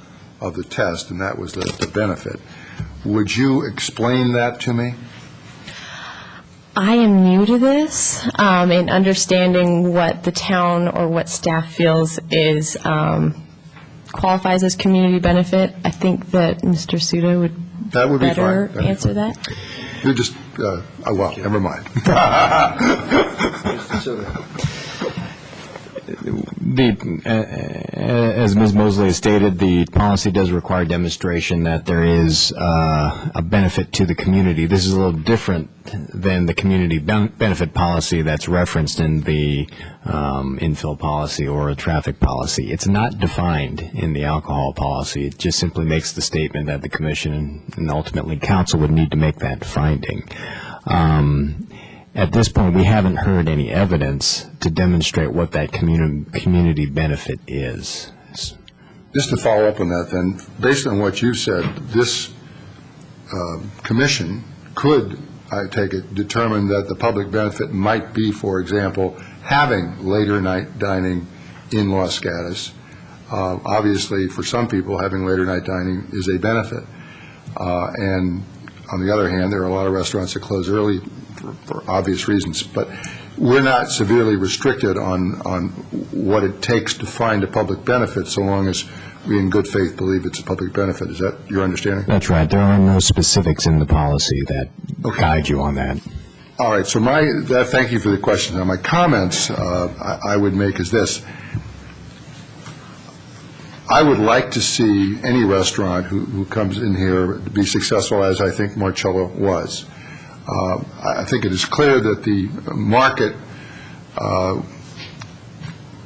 of the test, and that was the benefit, would you explain that to me? I am new to this, in understanding what the town or what staff feels is qualifies as community benefit. I think that Mr. Suda would be better fine. answer that. You're just, well, never mind. As Ms. Mosley has stated, the policy does require demonstration that there is a benefit to the community. This is a little different than the community benefit policy that's referenced in the infill policy or a traffic policy. It's not defined in the alcohol policy. It just simply makes the statement that the commission and ultimately council would need to make that finding. At this point, we haven't heard any evidence to demonstrate what that community benefit is. Just to follow up on that, then, based on what you said, this commission could, I take it, determine that the public benefit might be, for example, having later night dining in Los Gatos. Obviously, for some people, having later night dining is a benefit. And on the other hand, there are a lot of restaurants that close early for obvious reasons. But we're not severely restricted on what it takes to find a public benefit, so long as we in good faith believe it's a public benefit. Is that your understanding? That's right. There are no specifics in the policy that guide you on that. All right. So thank you for the question. Now, my comments I would make is this. I would like to see any restaurant who comes in here be successful, as I think Marcella was. I think it is clear that the market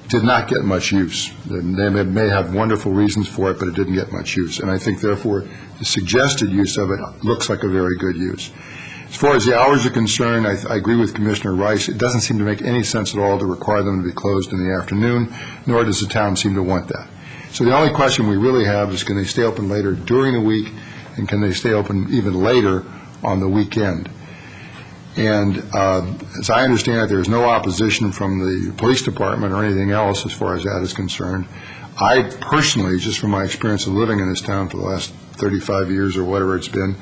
did not get much use. They may have wonderful reasons for it, but it didn't get much use. And I think, therefore, the suggested use of it looks like a very good use. As far as the hours are concerned, I agree with Commissioner Rice. It doesn't seem to make any sense at all to require them to be closed in the afternoon, nor does the town seem to want that. So the only question we really have is, can they stay open later during the week, and can they stay open even later on the weekend? And as I understand it, there's no opposition from the police department or anything else as far as that is concerned. I personally, just from my experience of living in this town for the last 35 years or whatever it's been,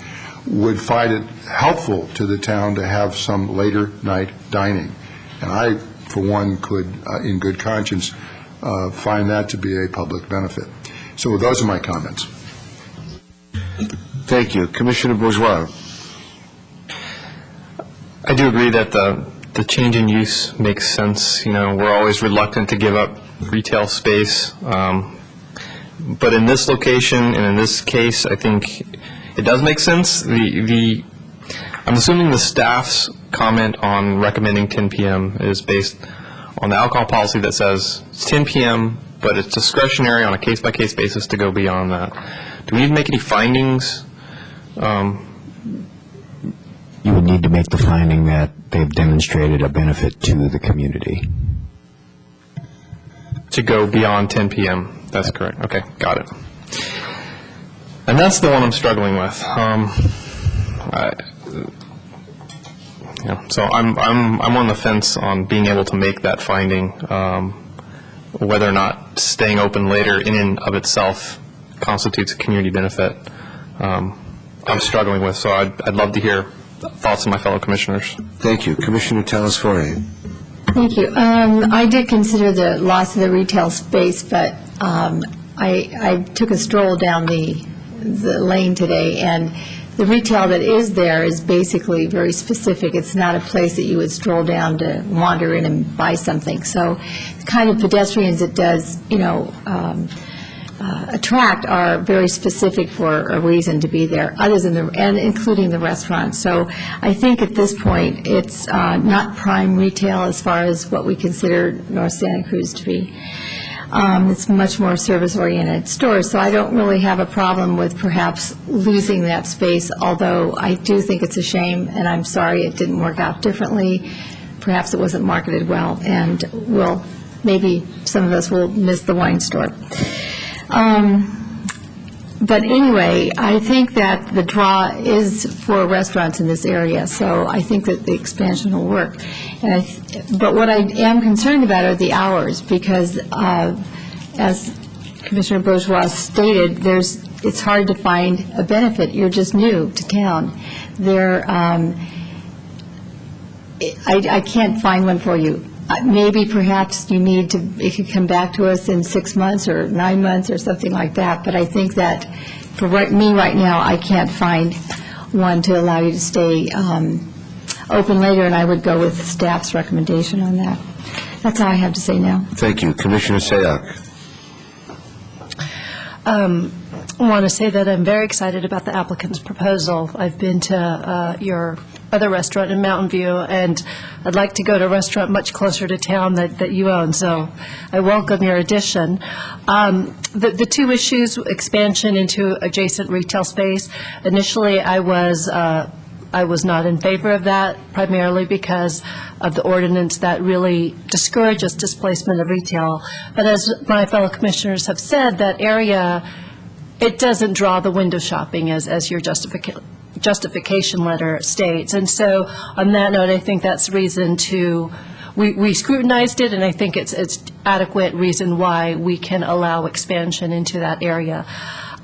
would find it helpful to the town to have some later night dining. And I, for one, could, in good conscience, find that to be a public benefit. So those are my comments. Thank you. Commissioner Bourgeois. I do agree that the change in use makes sense. You know, we're always reluctant to give up retail space. But in this location and in this case, I think it does make sense. I'm assuming the staff's comment on recommending 10 p.m. is based on the alcohol policy that says it's 10 p.m., but it's discretionary on a case-by-case basis to go beyond that. Do we need to make any findings? You would need to make the finding that they've demonstrated a benefit to the community. To go beyond 10 p.m. That's correct. Okay, got it. And that's the one I'm struggling with. So I'm on the fence on being able to make that finding, whether or not staying open later in and of itself constitutes a community benefit. I'm struggling with, so I'd love to hear thoughts of my fellow commissioners. Thank you. Commissioner Telesfori. Thank you. I did consider the loss of the retail space, but I took a stroll down the lane today, and the retail that is there is basically very specific. It's not a place that you would stroll down to wander in and buy something. So the kind of pedestrians it does, attract are very specific for a reason to be there, and including the restaurants. So I think at this point, it's not prime retail as far as what we consider North Santa Cruz to be. It's much more service-oriented stores, so I don't really have a problem with perhaps losing that space, although I do think it's a shame, and I'm sorry it didn't work out differently. Perhaps it wasn't marketed well, and maybe some of us will miss the wine store. But anyway, I think that the draw is for restaurants in this area, so I think that the expansion will work. But what I am concerned about are the hours, because as Commissioner Bourgeois stated, it's hard to find a benefit. You're just new to town. I can't find one for you. Maybe perhaps it could come back to us in 6 months or 9 months or something like that, but I think that for me right now, I can't find one to allow you to stay open later, and I would go with staff's recommendation on that. That's all I have to say now. Thank you. Commissioner Sayak. I want to say that I'm very excited about the applicant's proposal. I've been to your other restaurant in Mountain View, and I'd like to go to a restaurant much closer to town that you own, so I welcome your addition. The two issues, expansion into adjacent retail space, initially I was not in favor of that, primarily because of the ordinance that really discourages displacement of retail. But as my fellow commissioners have said, that area, it doesn't draw the window shopping as your justification letter states. And so on that note, I think that's reason we scrutinized it, and I think it's adequate reason why we can allow expansion into that area.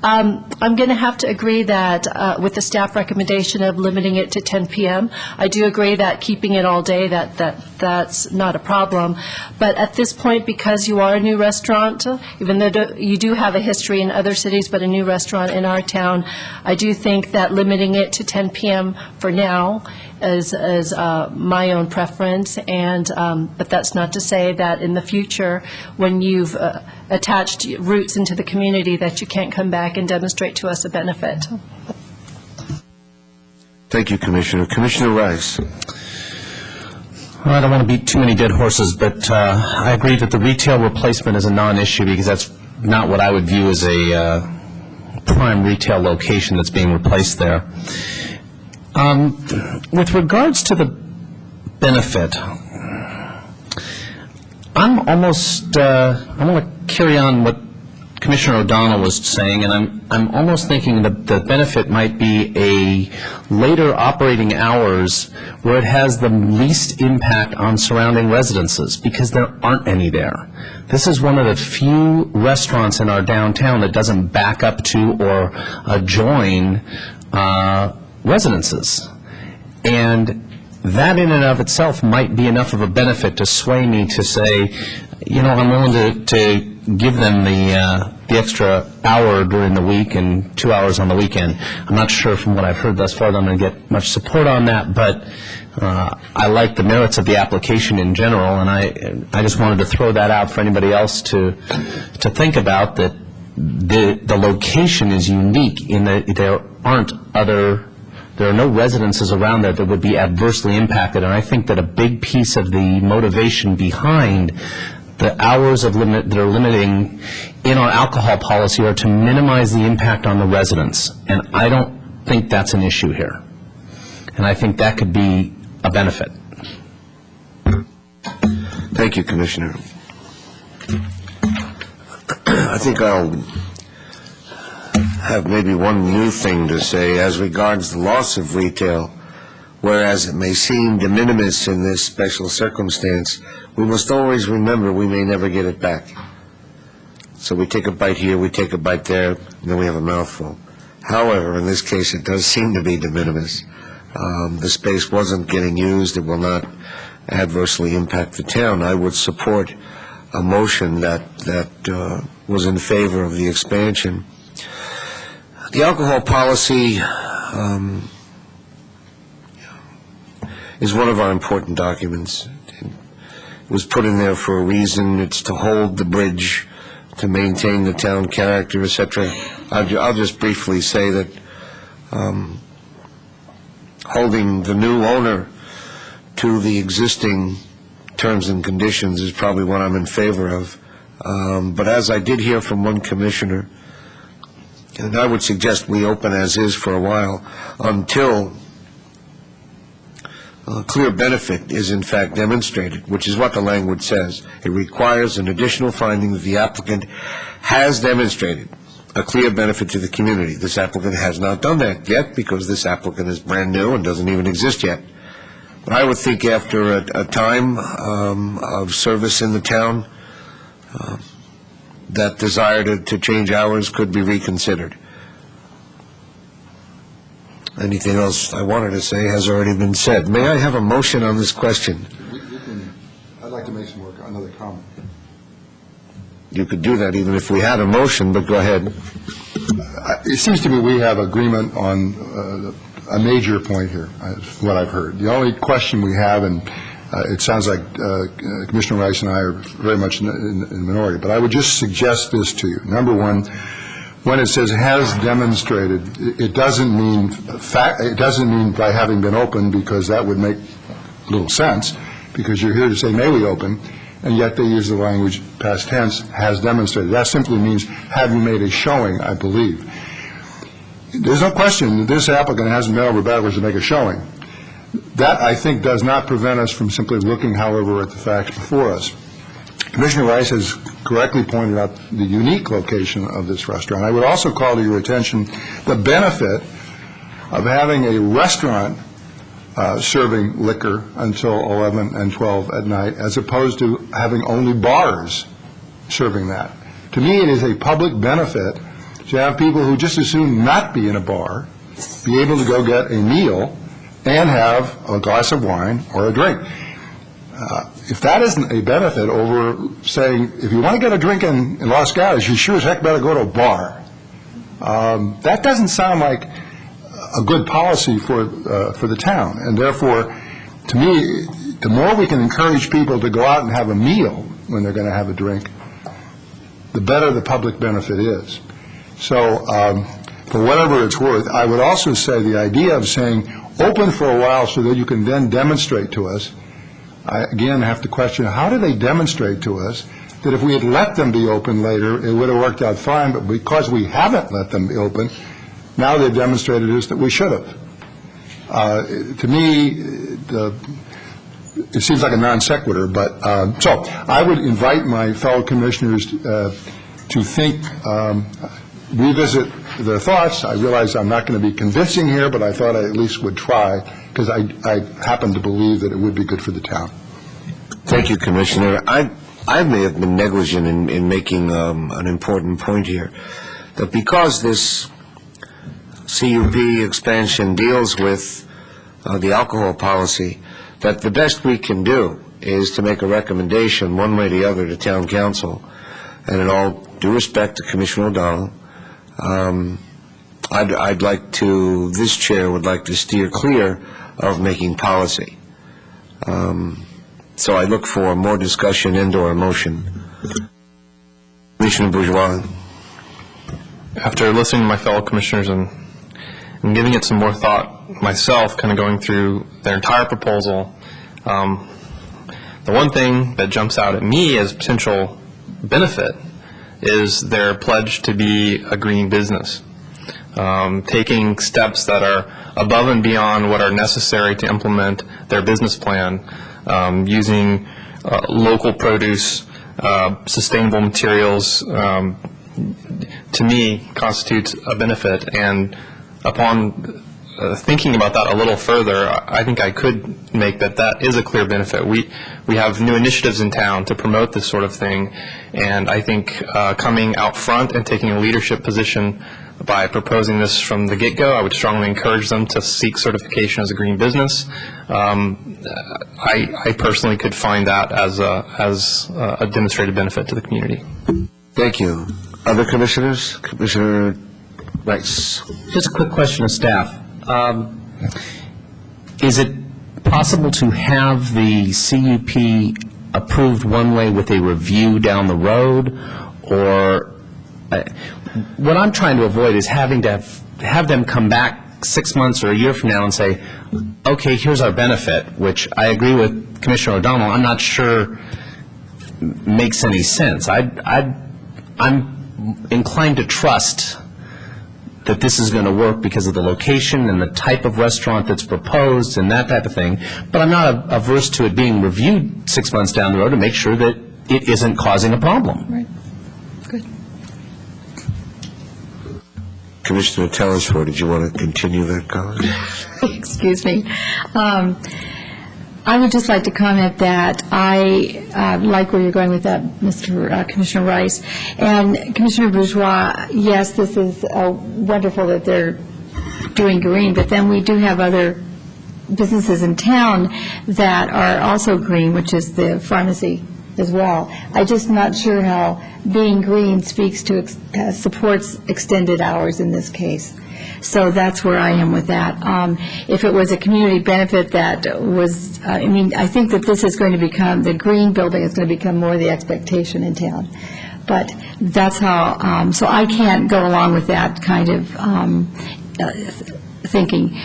I'm going to have to agree that with the staff recommendation of limiting it to 10 p.m., I do agree that keeping it all day, that's not a problem. But at this point, because you are a new restaurant, even though you do have a history in other cities, but a new restaurant in our town, I do think that limiting it to 10 p.m. for now is my own preference. But that's not to say that in the future, when you've attached roots into the community, that you can't come back and demonstrate to us a benefit. Thank you, Commissioner. Commissioner Rice. Well, I don't want to beat too many dead horses, but I agree that the retail replacement is a non-issue, because that's not what I would view as a prime retail location that's being replaced there. With regards to the benefit, I want to carry on what Commissioner O'Donnell was saying, and I'm almost thinking that the benefit might be a later operating hours where it has the least impact on surrounding residences, because there aren't any there. This is one of the few restaurants in our downtown that doesn't back up to or adjoin residences. And that in and of itself might be enough of a benefit to sway me to say, I'm willing to give them the extra hour during the week and 2 hours on the weekend. I'm not sure from what I've heard thus far that I'm going to get much support on that, but I like the merits of the application in general, and I just wanted to throw that out for anybody else to think about, that the location is unique in that there are no residences around there that would be adversely impacted, and I think that a big piece of the motivation behind the hours that are limiting in our alcohol policy are to minimize the impact on the residents, and I don't think that's an issue here, and I think that could be a benefit. Thank you, Commissioner. I think I'll have maybe one new thing to say as regards the loss of retail. Whereas it may seem de minimis in this special circumstance, we must always remember we may never get it back. So we take a bite here, we take a bite there, and then we have a mouthful. However, in this case, it does seem to be de minimis. The space wasn't getting used. It will not adversely impact the town. I would support a motion that was in favor of the expansion. The alcohol policy is one of our important documents. It was put in there for a reason. It's to hold the bridge, to maintain the town character, etc. I'll just briefly say that holding the new owner to the existing terms and conditions is probably what I'm in favor of. But as I did hear from one commissioner, and I would suggest we open as is for a while until clear benefit is in fact demonstrated, which is what the language says. It requires an additional finding that the applicant has demonstrated a clear benefit to the community. This applicant has not done that yet because this applicant is brand new and doesn't even exist yet. But I would think after a time of service in the town, that desire to change hours could be reconsidered. Anything else I wanted to say has already been said. May I have a motion on this question? I'd like to make another comment. You could do that even if we had a motion, but go ahead. It seems to me we have agreement on a major point here, is what I've heard. The only question we have, and it sounds like Commissioner Rice and I are very much in the minority, but I would just suggest this to you. Number one, when it says has demonstrated, it doesn't mean by having been open, because that would make little sense, because you're here to say may we open, and yet they use the language past tense, has demonstrated. That simply means have you made a showing, I believe. There's no question that this applicant hasn't been over backwards to make a showing. That, I think, does not prevent us from simply looking, however, at the facts before us. Commissioner Rice has correctly pointed out the unique location of this restaurant. I would also call to your attention the benefit of having a restaurant serving liquor until 11 and 12 at night, as opposed to having only bars serving that. To me, it is a public benefit to have people who just as soon not be in a bar be able to go get a meal and have a glass of wine or a drink. If that isn't a benefit over saying, if you want to get a drink in Los Gatos, you sure as heck better go to a bar. That doesn't sound like a good policy for the town. And therefore, to me, the more we can encourage people to go out and have a meal when they're going to have a drink, the better the public benefit is. So for whatever it's worth, I would also say the idea of saying open for a while so that you can then demonstrate to us, I again have to question, how do they demonstrate to us that if we had let them be open later, it would have worked out fine, but because we haven't let them be open, now they've demonstrated to us that we should have. To me, it seems like a non sequitur, but so I would invite my fellow commissioners to think, revisit their thoughts. I realize I'm not going to be convincing here, but I thought I at least would try, because I happen to believe that it would be good for the town. Thank you, Commissioner. I may have been negligent in making an important point here, that because this CUP expansion deals with the alcohol policy, that the best we can do is to make a recommendation one way or the other to Town Council. And in all due respect to Commissioner O'Donnell, I'd like to, this chair would like to steer clear of making policy. So I look for more discussion and/or a motion. Commissioner Bourgeois. After listening to my fellow commissioners and giving it some more thought myself, kind of going through their entire proposal, the one thing that jumps out at me as potential benefit is their pledge to be a green business, taking steps that are above and beyond what are necessary to implement their business plan, using local produce, sustainable materials, to me constitutes a benefit. And upon thinking about that a little further, I think I could make that is a clear benefit. We have new initiatives in town to promote this sort of thing, and I think coming out front and taking a leadership position by proposing this from the get-go, I would strongly encourage them to seek certification as a green business. I personally could find that as a demonstrated benefit to the community. Thank you. Other commissioners? Commissioner Rice. Just a quick question of staff. Is it possible to have the CUP approved one way with a review down the road? Or what I'm trying to avoid is having to have them come back 6 months or a year from now and say, okay, here's our benefit, which I agree with Commissioner O'Donnell, I'm not sure makes any sense. I'm inclined to trust that this is going to work because of the location and the type of restaurant that's proposed and that type of thing, but I'm not averse to it being reviewed 6 months down the road to make sure that it isn't causing a problem. Right. Good. Commissioner Telesford, did you want to continue that comment? Excuse me. I would just like to comment that I like where you're going with that, Commissioner Rice. And Commissioner Bourgeois, yes, this is wonderful that they're doing green, but then we do have other businesses in town that are also green, which is the pharmacy as well. I'm just not sure how being green speaks to, supports extended hours in this case. So that's where I am with that. If it was a community benefit that was, I think that this is going to become, the green building is going to become more the expectation in town. But that's how, so I can't go along with that kind of thinking.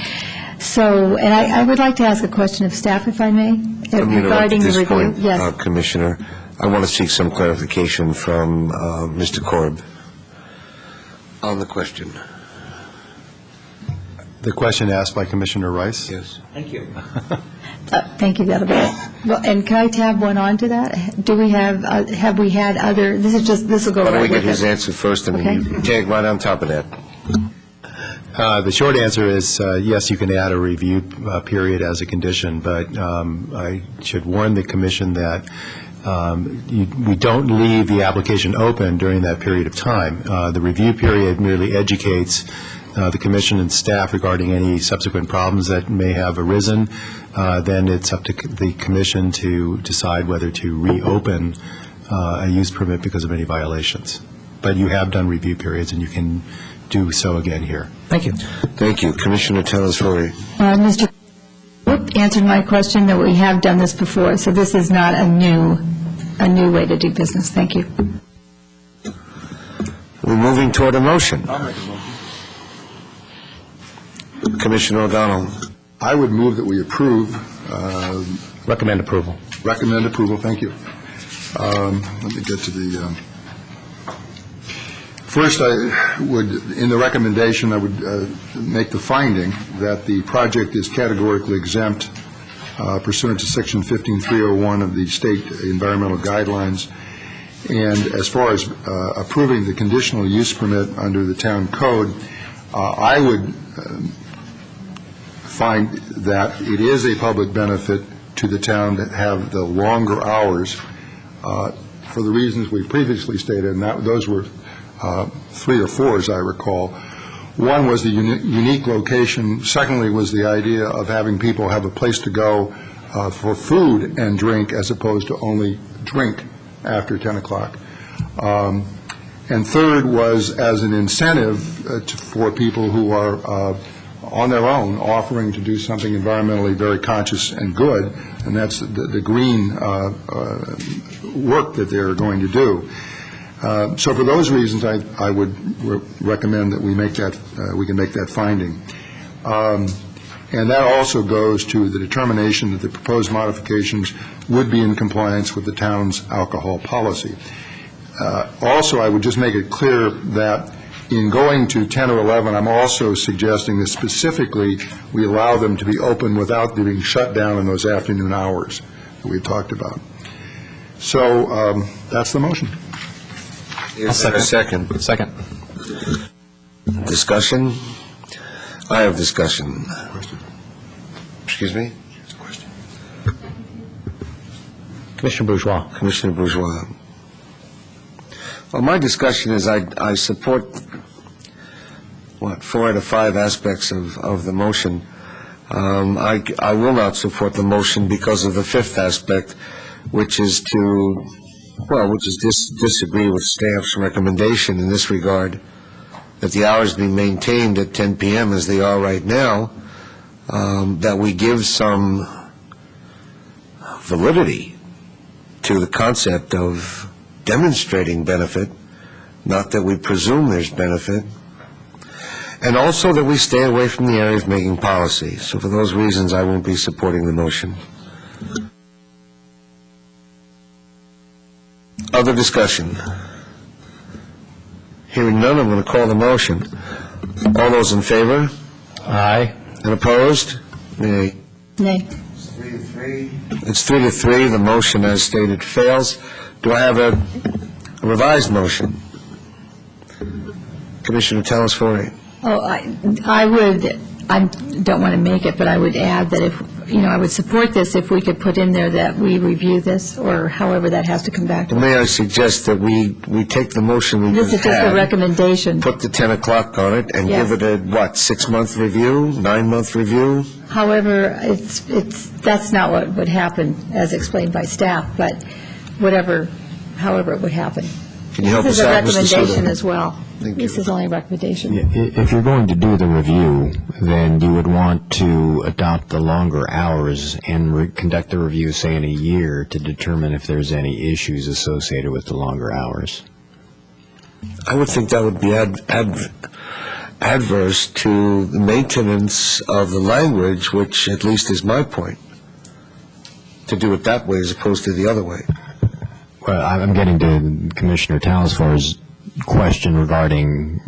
So, and I would like to ask a question of staff, if I may, regarding the review. Point, yes. Commissioner, I want to seek some clarification from Mr. Korb on the question. The question asked by Commissioner Rice? Yes. Thank you. Thank you, that'll be it. Well, and can I tab one on to that? Do we have we had other, this will go Why right don't we with get his it. answer first, and Okay. then you tag right on top of that. The short answer is, yes, you can add a review period as a condition, but I should warn the commission that we don't leave the application open during that period of time. The review period merely educates the commission and staff regarding any subsequent problems that may have arisen. Then it's up to the commission to decide whether to reopen a use permit because of any violations. But you have done review periods, and you can do so again here. Thank you. Thank you. Commissioner Telesford. Mr. answered my question that we have done this before, so this is not a new way to do business. Thank you. We're moving toward a motion. Commissioner O'Donnell. I would move that we approve. Recommend approval. Recommend approval, thank you. Let me get to the, first I would, in the recommendation, I would make the finding that the project is categorically exempt pursuant to Section 15301 of the State Environmental Guidelines. And as far as approving the conditional use permit under the town code, I would find that it is a public benefit to the town to have the longer hours for the reasons we previously stated, and those were 3 or 4, as I recall. One was the unique location. Secondly was the idea of having people have a place to go for food and drink as opposed to only drink after 10 o'clock. And third was as an incentive for people who are on their own offering to do something environmentally very conscious and good, and that's the green work that they're going to do. So for those reasons, I would recommend that we make that, we can make that finding. And that also goes to the determination that the proposed modifications would be in compliance with the town's alcohol policy. Also, I would just make it clear that in going to 10 or 11, I'm also suggesting that specifically we allow them to be open without being shut down in those afternoon hours that we talked about. So that's the motion. Is there a second? Second. Discussion? I have discussion. Excuse me? Commissioner Bourgeois. Commissioner Bourgeois. Well, my discussion is I support, 4 out of 5 aspects of the motion. I will not support the motion because of the 5th aspect, which is disagree with staff's recommendation in this regard, that the hours be maintained at 10 p.m. as they are right now, that we give some validity to the concept of demonstrating benefit, not that we presume there's benefit, and also that we stay away from the area of making policy. So for those reasons, I won't be supporting the motion. Other discussion? Hearing none, I'm going to call the motion. All those in favor? Aye. And opposed? Nay. Nay. It's 3 to 3. The motion, as stated, fails. Do I have a revised motion? Commissioner Telesford. Oh, I don't want to make it, but I would add that if, I would support this if we could put in there that we review this, or however that has to come back to us. May I suggest that we take the motion we This just is just a had, recommendation. put the 10 o'clock on it, and Yes. give it a, 6-month review, 9-month review? However, that's not what would happen, as explained by staff, but however it would happen. Can you help This us is a out, Mr. recommendation Suda? as well. Thank This you. is only a recommendation. If you're going to do the review, then you would want to adopt the longer hours and conduct the review, say, in a year to determine if there's any issues associated with the longer hours. I would think that would be adverse to the maintenance of the language, which at least is my point, to do it that way as opposed to the other way. Well, I'm getting to Commissioner Talasvor's question regarding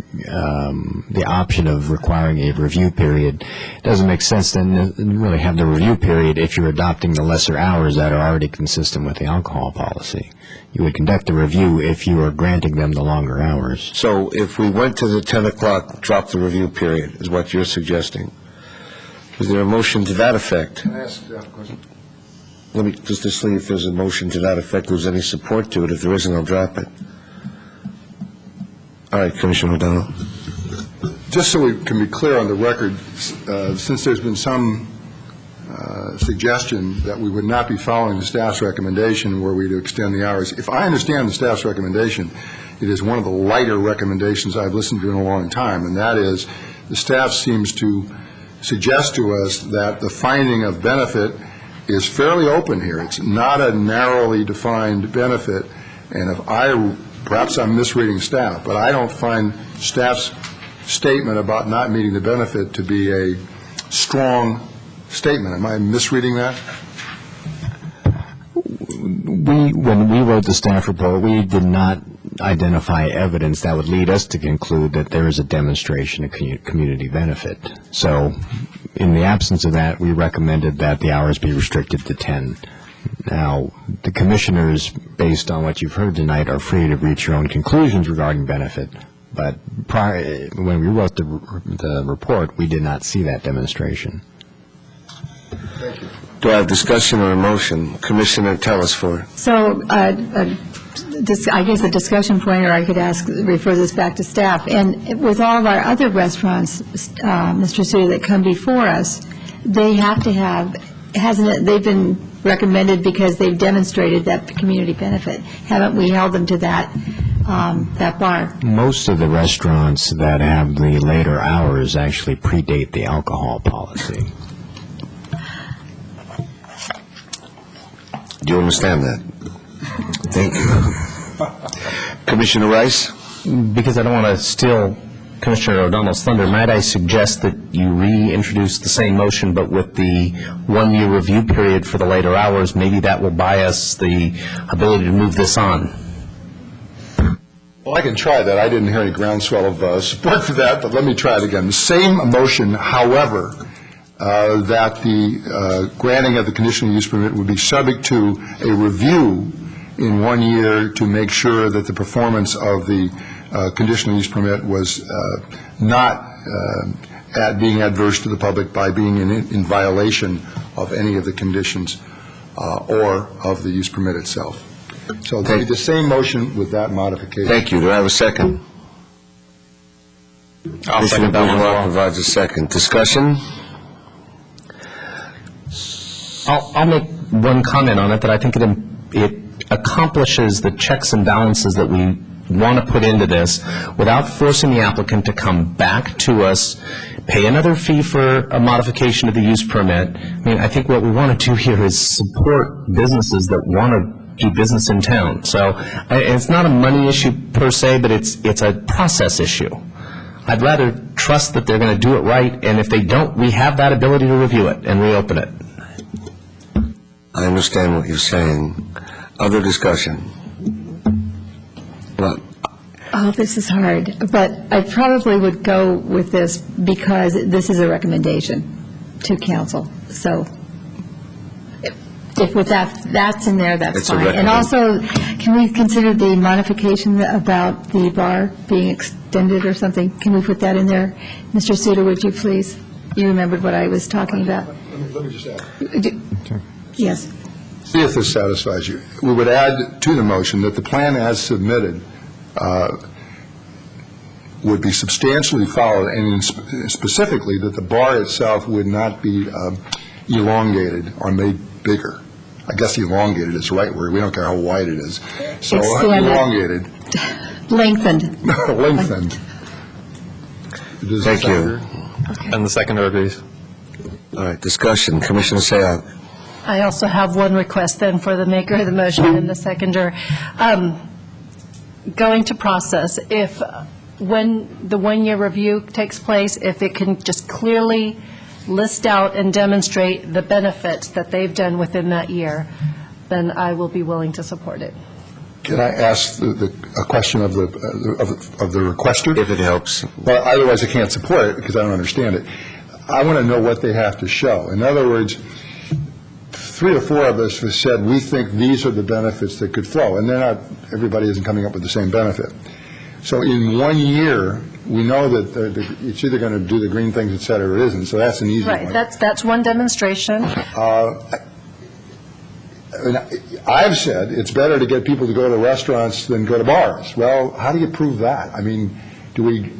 the option of requiring a review period. It doesn't make sense then to really have the review period if you're adopting the lesser hours that are already consistent with the alcohol policy. You would conduct a review if you are granting them the longer hours. So if we went to the 10 o'clock, drop the review period, is what you're suggesting. Is there a motion to that effect? Can I ask a question? Let me just to see if there's a motion to that effect, if there's any support to it. If there isn't, I'll drop it. All right, Commissioner O'Donnell. Just so we can be clear on the record, since there's been some suggestion that we would not be following the staff's recommendation were we to extend the hours, if I understand the staff's recommendation, it is one of the lighter recommendations I've listened to in a long time, and that is the staff seems to suggest to us that the finding of benefit is fairly open here. It's not a narrowly defined benefit, and perhaps I'm misreading staff, but I don't find staff's statement about not meeting the benefit to be a strong statement. Am I misreading that? When we wrote the staff report, we did not identify evidence that would lead us to conclude that there is a demonstration of community benefit. So in the absence of that, we recommended that the hours be restricted to 10. Now, the commissioners, based on what you've heard tonight, are free to reach your own conclusions regarding benefit. But when we wrote the report, we did not see that demonstration. Thank you. Do I have discussion or a motion? Commissioner Talasfor. So I guess a discussion point, or I could refer this back to staff. And with all of our other restaurants, Mr. Suda, that come before us, they have to have, they've been recommended because they've demonstrated that community benefit. Haven't we held them to that bar? Most of the restaurants that have the later hours actually predate the alcohol policy. Do you understand that? Thank you. Commissioner Rice? Because I don't want to steal Commissioner O'Donnell's thunder, might I suggest that you reintroduce the same motion, but with the one-year review period for the later hours? Maybe that will buy us the ability to move this on. Well, I can try that. I didn't hear any groundswell of support for that, but let me try it again. The same motion, however, that the granting of the conditional use permit would be subject to a review in 1 year to make sure that the performance of the conditional use permit was not being adverse to the public by being in violation of any of the conditions or of the use permit itself. So the same motion with that modification. Thank you. Do I have a second? I'll second that one as well. Provides a second. Discussion? I'll make one comment on it, that I think it accomplishes the checks and balances that we want to put into this without forcing the applicant to come back to us, pay another fee for a modification of the use permit. I mean, I think what we want to do here is support businesses that want to do business in town. So it's not a money issue per se, but it's a process issue. I'd rather trust that they're going to do it right, and if they don't, we have that ability to review it and reopen it. I understand what you're saying. Other discussion? Well, Oh, this is hard, but I probably would go with this because this is a recommendation to council. So if with that's in there, that's It's a fine. And also, can we consider the modification about the bar being extended or something? Can we put that in there? Mr. Suda, would you please? You remembered what I was talking about. Let me just add. Yes. See if this satisfies you. We would add to the motion that the plan as submitted would be substantially followed, and specifically that the bar itself would not be elongated or made bigger. I guess elongated is the right word. We don't care how wide it is. So Expanded. elongated. Lengthened. Lengthened. Thank you. And the seconder agrees. All right, discussion. Commissioner Sayat. I also have one request then for the maker of the motion and the seconder. Going to process, if when the one-year review takes place, if it can just clearly list out and demonstrate the benefits that they've done within that year, then I will be willing to support it. Can I ask a question of the requester? If it helps. Well, otherwise I can't support it because I don't understand it. I want to know what they have to show. In other words, 3 or 4 of us have said we think these are the benefits that could flow, and they're not. Everybody isn't coming up with the same benefit. So in 1 year, we know that it's either going to do the green things, et cetera, or it isn't. So that's an easy one. Right, that's one demonstration. I've said it's better to get people to go to restaurants than go to bars. Well, how do you prove that? I mean, do we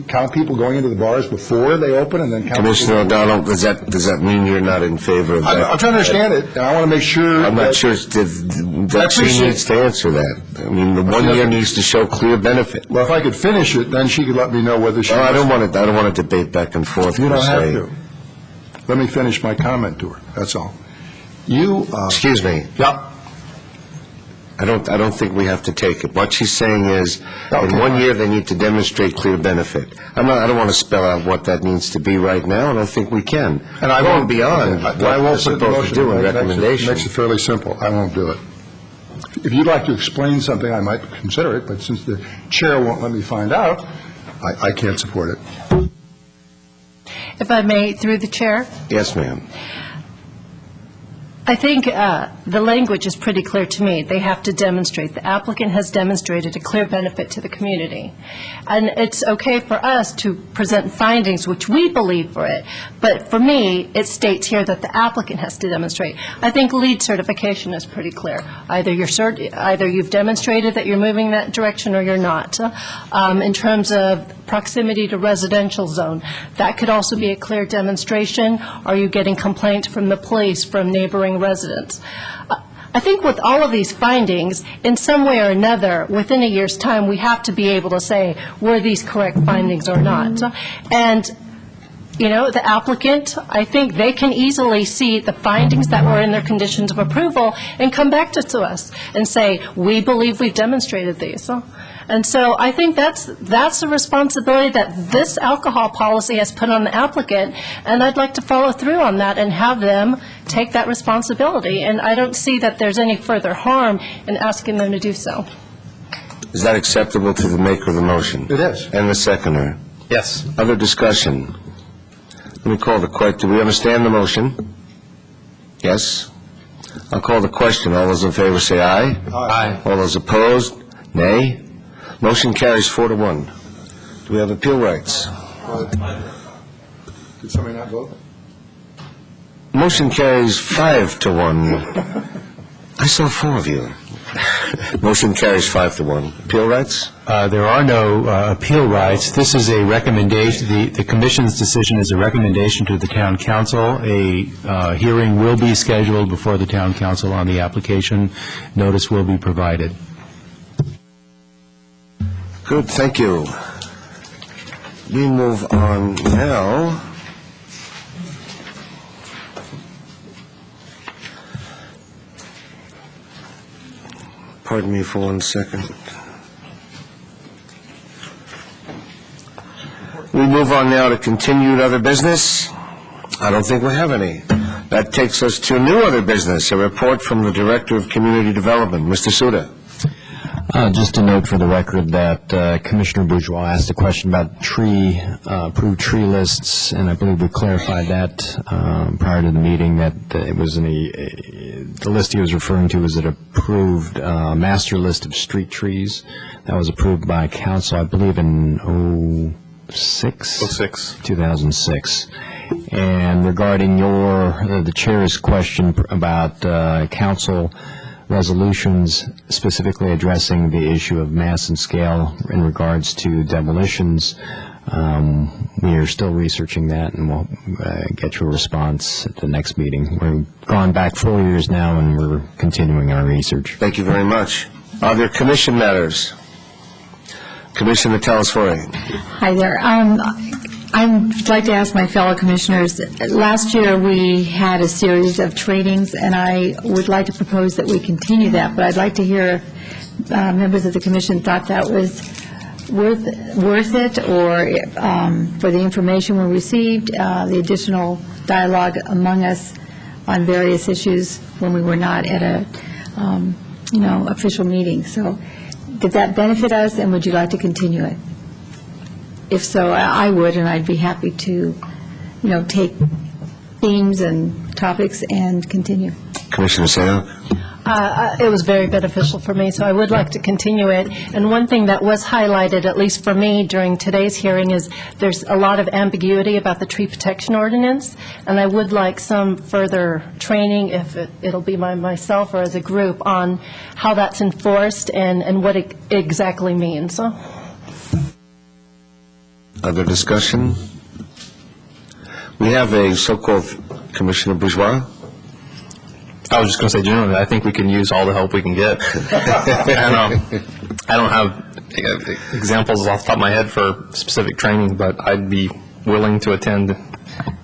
count people going into the bars before they open and then count Commissioner O'Donnell, does that mean you're not in favor of that? I'm trying to understand it, and I want to make sure. I'm not sure that she needs to answer that. I mean, the 1 year needs to show clear benefit. Well, if I could finish it, then she could let me know whether she. No, I don't want to debate back and forth. You don't have to. Let me finish my comment to her. That's all. You. Excuse me. Yeah. I don't think we have to take it. What she's saying is, in 1 year, they need to demonstrate clear benefit. I don't want to spell out what that needs to be right now, and I think we can. And I won't beyond what we're supposed to do in recommendation. Makes it fairly simple. I won't do it. If you'd like to explain something, I might consider it, but since the chair won't let me find out, I can't support it. If I may, through the chair. Yes, ma'am. I think the language is pretty clear to me. They have to demonstrate. The applicant has demonstrated a clear benefit to the community. And it's okay for us to present findings which we believe for it. But for me, it states here that the applicant has to demonstrate. I think LEED certification is pretty clear. Either you've demonstrated that you're moving that direction or you're not. In terms of proximity to residential zone, that could also be a clear demonstration. Are you getting complaints from the police, from neighboring residents? I think with all of these findings, in some way or another, within a year's time, we have to be able to say, were these correct findings or not? And, you know, the applicant, I think they can easily see the findings that were in their conditions of approval and come back to us and say, we believe we've demonstrated these. And so I think that's the responsibility that this alcohol policy has put on the applicant, and I'd like to follow through on that and have them take that responsibility. And I don't see that there's any further harm in asking them to do so. Is that acceptable to the maker of the motion? It is. And the seconder? Yes. Other discussion? Let me call the question. Do we understand the motion? Yes? I'll call the question. All those in favor say aye. Aye. All those opposed, nay. Motion carries 4-1. Do we have appeal rights? Did somebody not vote? Motion carries 5-1. I saw 4 of you. Motion carries 5-1. Appeal rights? There are no appeal rights. This is a recommendation. The commission's decision is a recommendation to the town council. A hearing will be scheduled before the town council on the application. Notice will be provided. Good, thank you. We move on now. Pardon me for 1 second. We move on now to continued other business. I don't think we have any. That takes us to new other business, a report from the Director of Community Development, Mr. Suda. Just a note for the record that Commissioner Bourgeois asked a question about approved tree lists, and I believe we clarified that prior to the meeting, that it was the list he was referring to was an approved master list of street trees that was approved by council, I believe, in 2006. And regarding the chair's question about council resolutions specifically addressing the issue of mass and scale in regards to demolitions, we are still researching that, and we'll get you a response at the next meeting. We've gone back 4 years now, and we're continuing our research. Thank you very much. Are there commission matters? Commissioner Telesfori. Hi there. I'd like to ask my fellow commissioners, last year we had a series of trainings, and I would like to propose that we continue that, but I'd like to hear if members of the commission thought that was worth it, or for the information we received, the additional dialogue among us on various issues when we were not at a, official meeting. So did that benefit us, and would you like to continue it? If so, I would, and I'd be happy to, take themes and topics and continue. Commissioner Sayok. It was very beneficial for me, so I would like to continue it. And one thing that was highlighted, at least for me, during today's hearing is there's a lot of ambiguity about the tree protection ordinance, and I would like some further training, if it'll be by myself or as a group, on how that's enforced and what it exactly means. So. Other discussion? We have a so-called Commissioner Bourgeois. I was just going to say, generally, I think we can use all the help we can get. And, I don't have examples off the top of my head for specific training, but I'd be willing to attend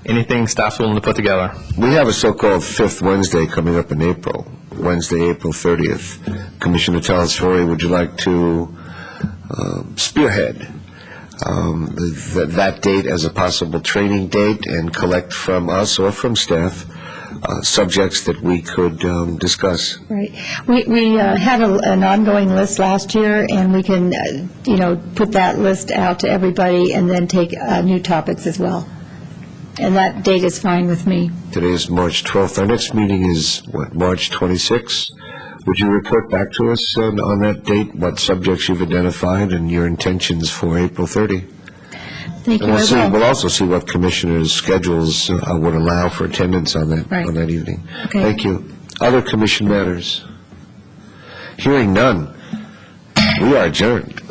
anything staff's willing to put together. We have a so-called fifth Wednesday coming up in April, Wednesday, April 30th. Commissioner Telesfori, would you like to spearhead that date as a possible training date and collect from us or from staff subjects that we could discuss? Right. We had an ongoing list last year, and we can, put that list out to everybody and then take new topics as well. And that date is fine with me. Today is March 12th. Our next meeting is, March 26th? Would you report back to us on that date, what subjects you've identified and your intentions for April 30? Thank you. We'll also see what commissioners' schedules would allow for attendance on that evening. Okay. Thank you. Other commission matters? Hearing none, we are adjourned.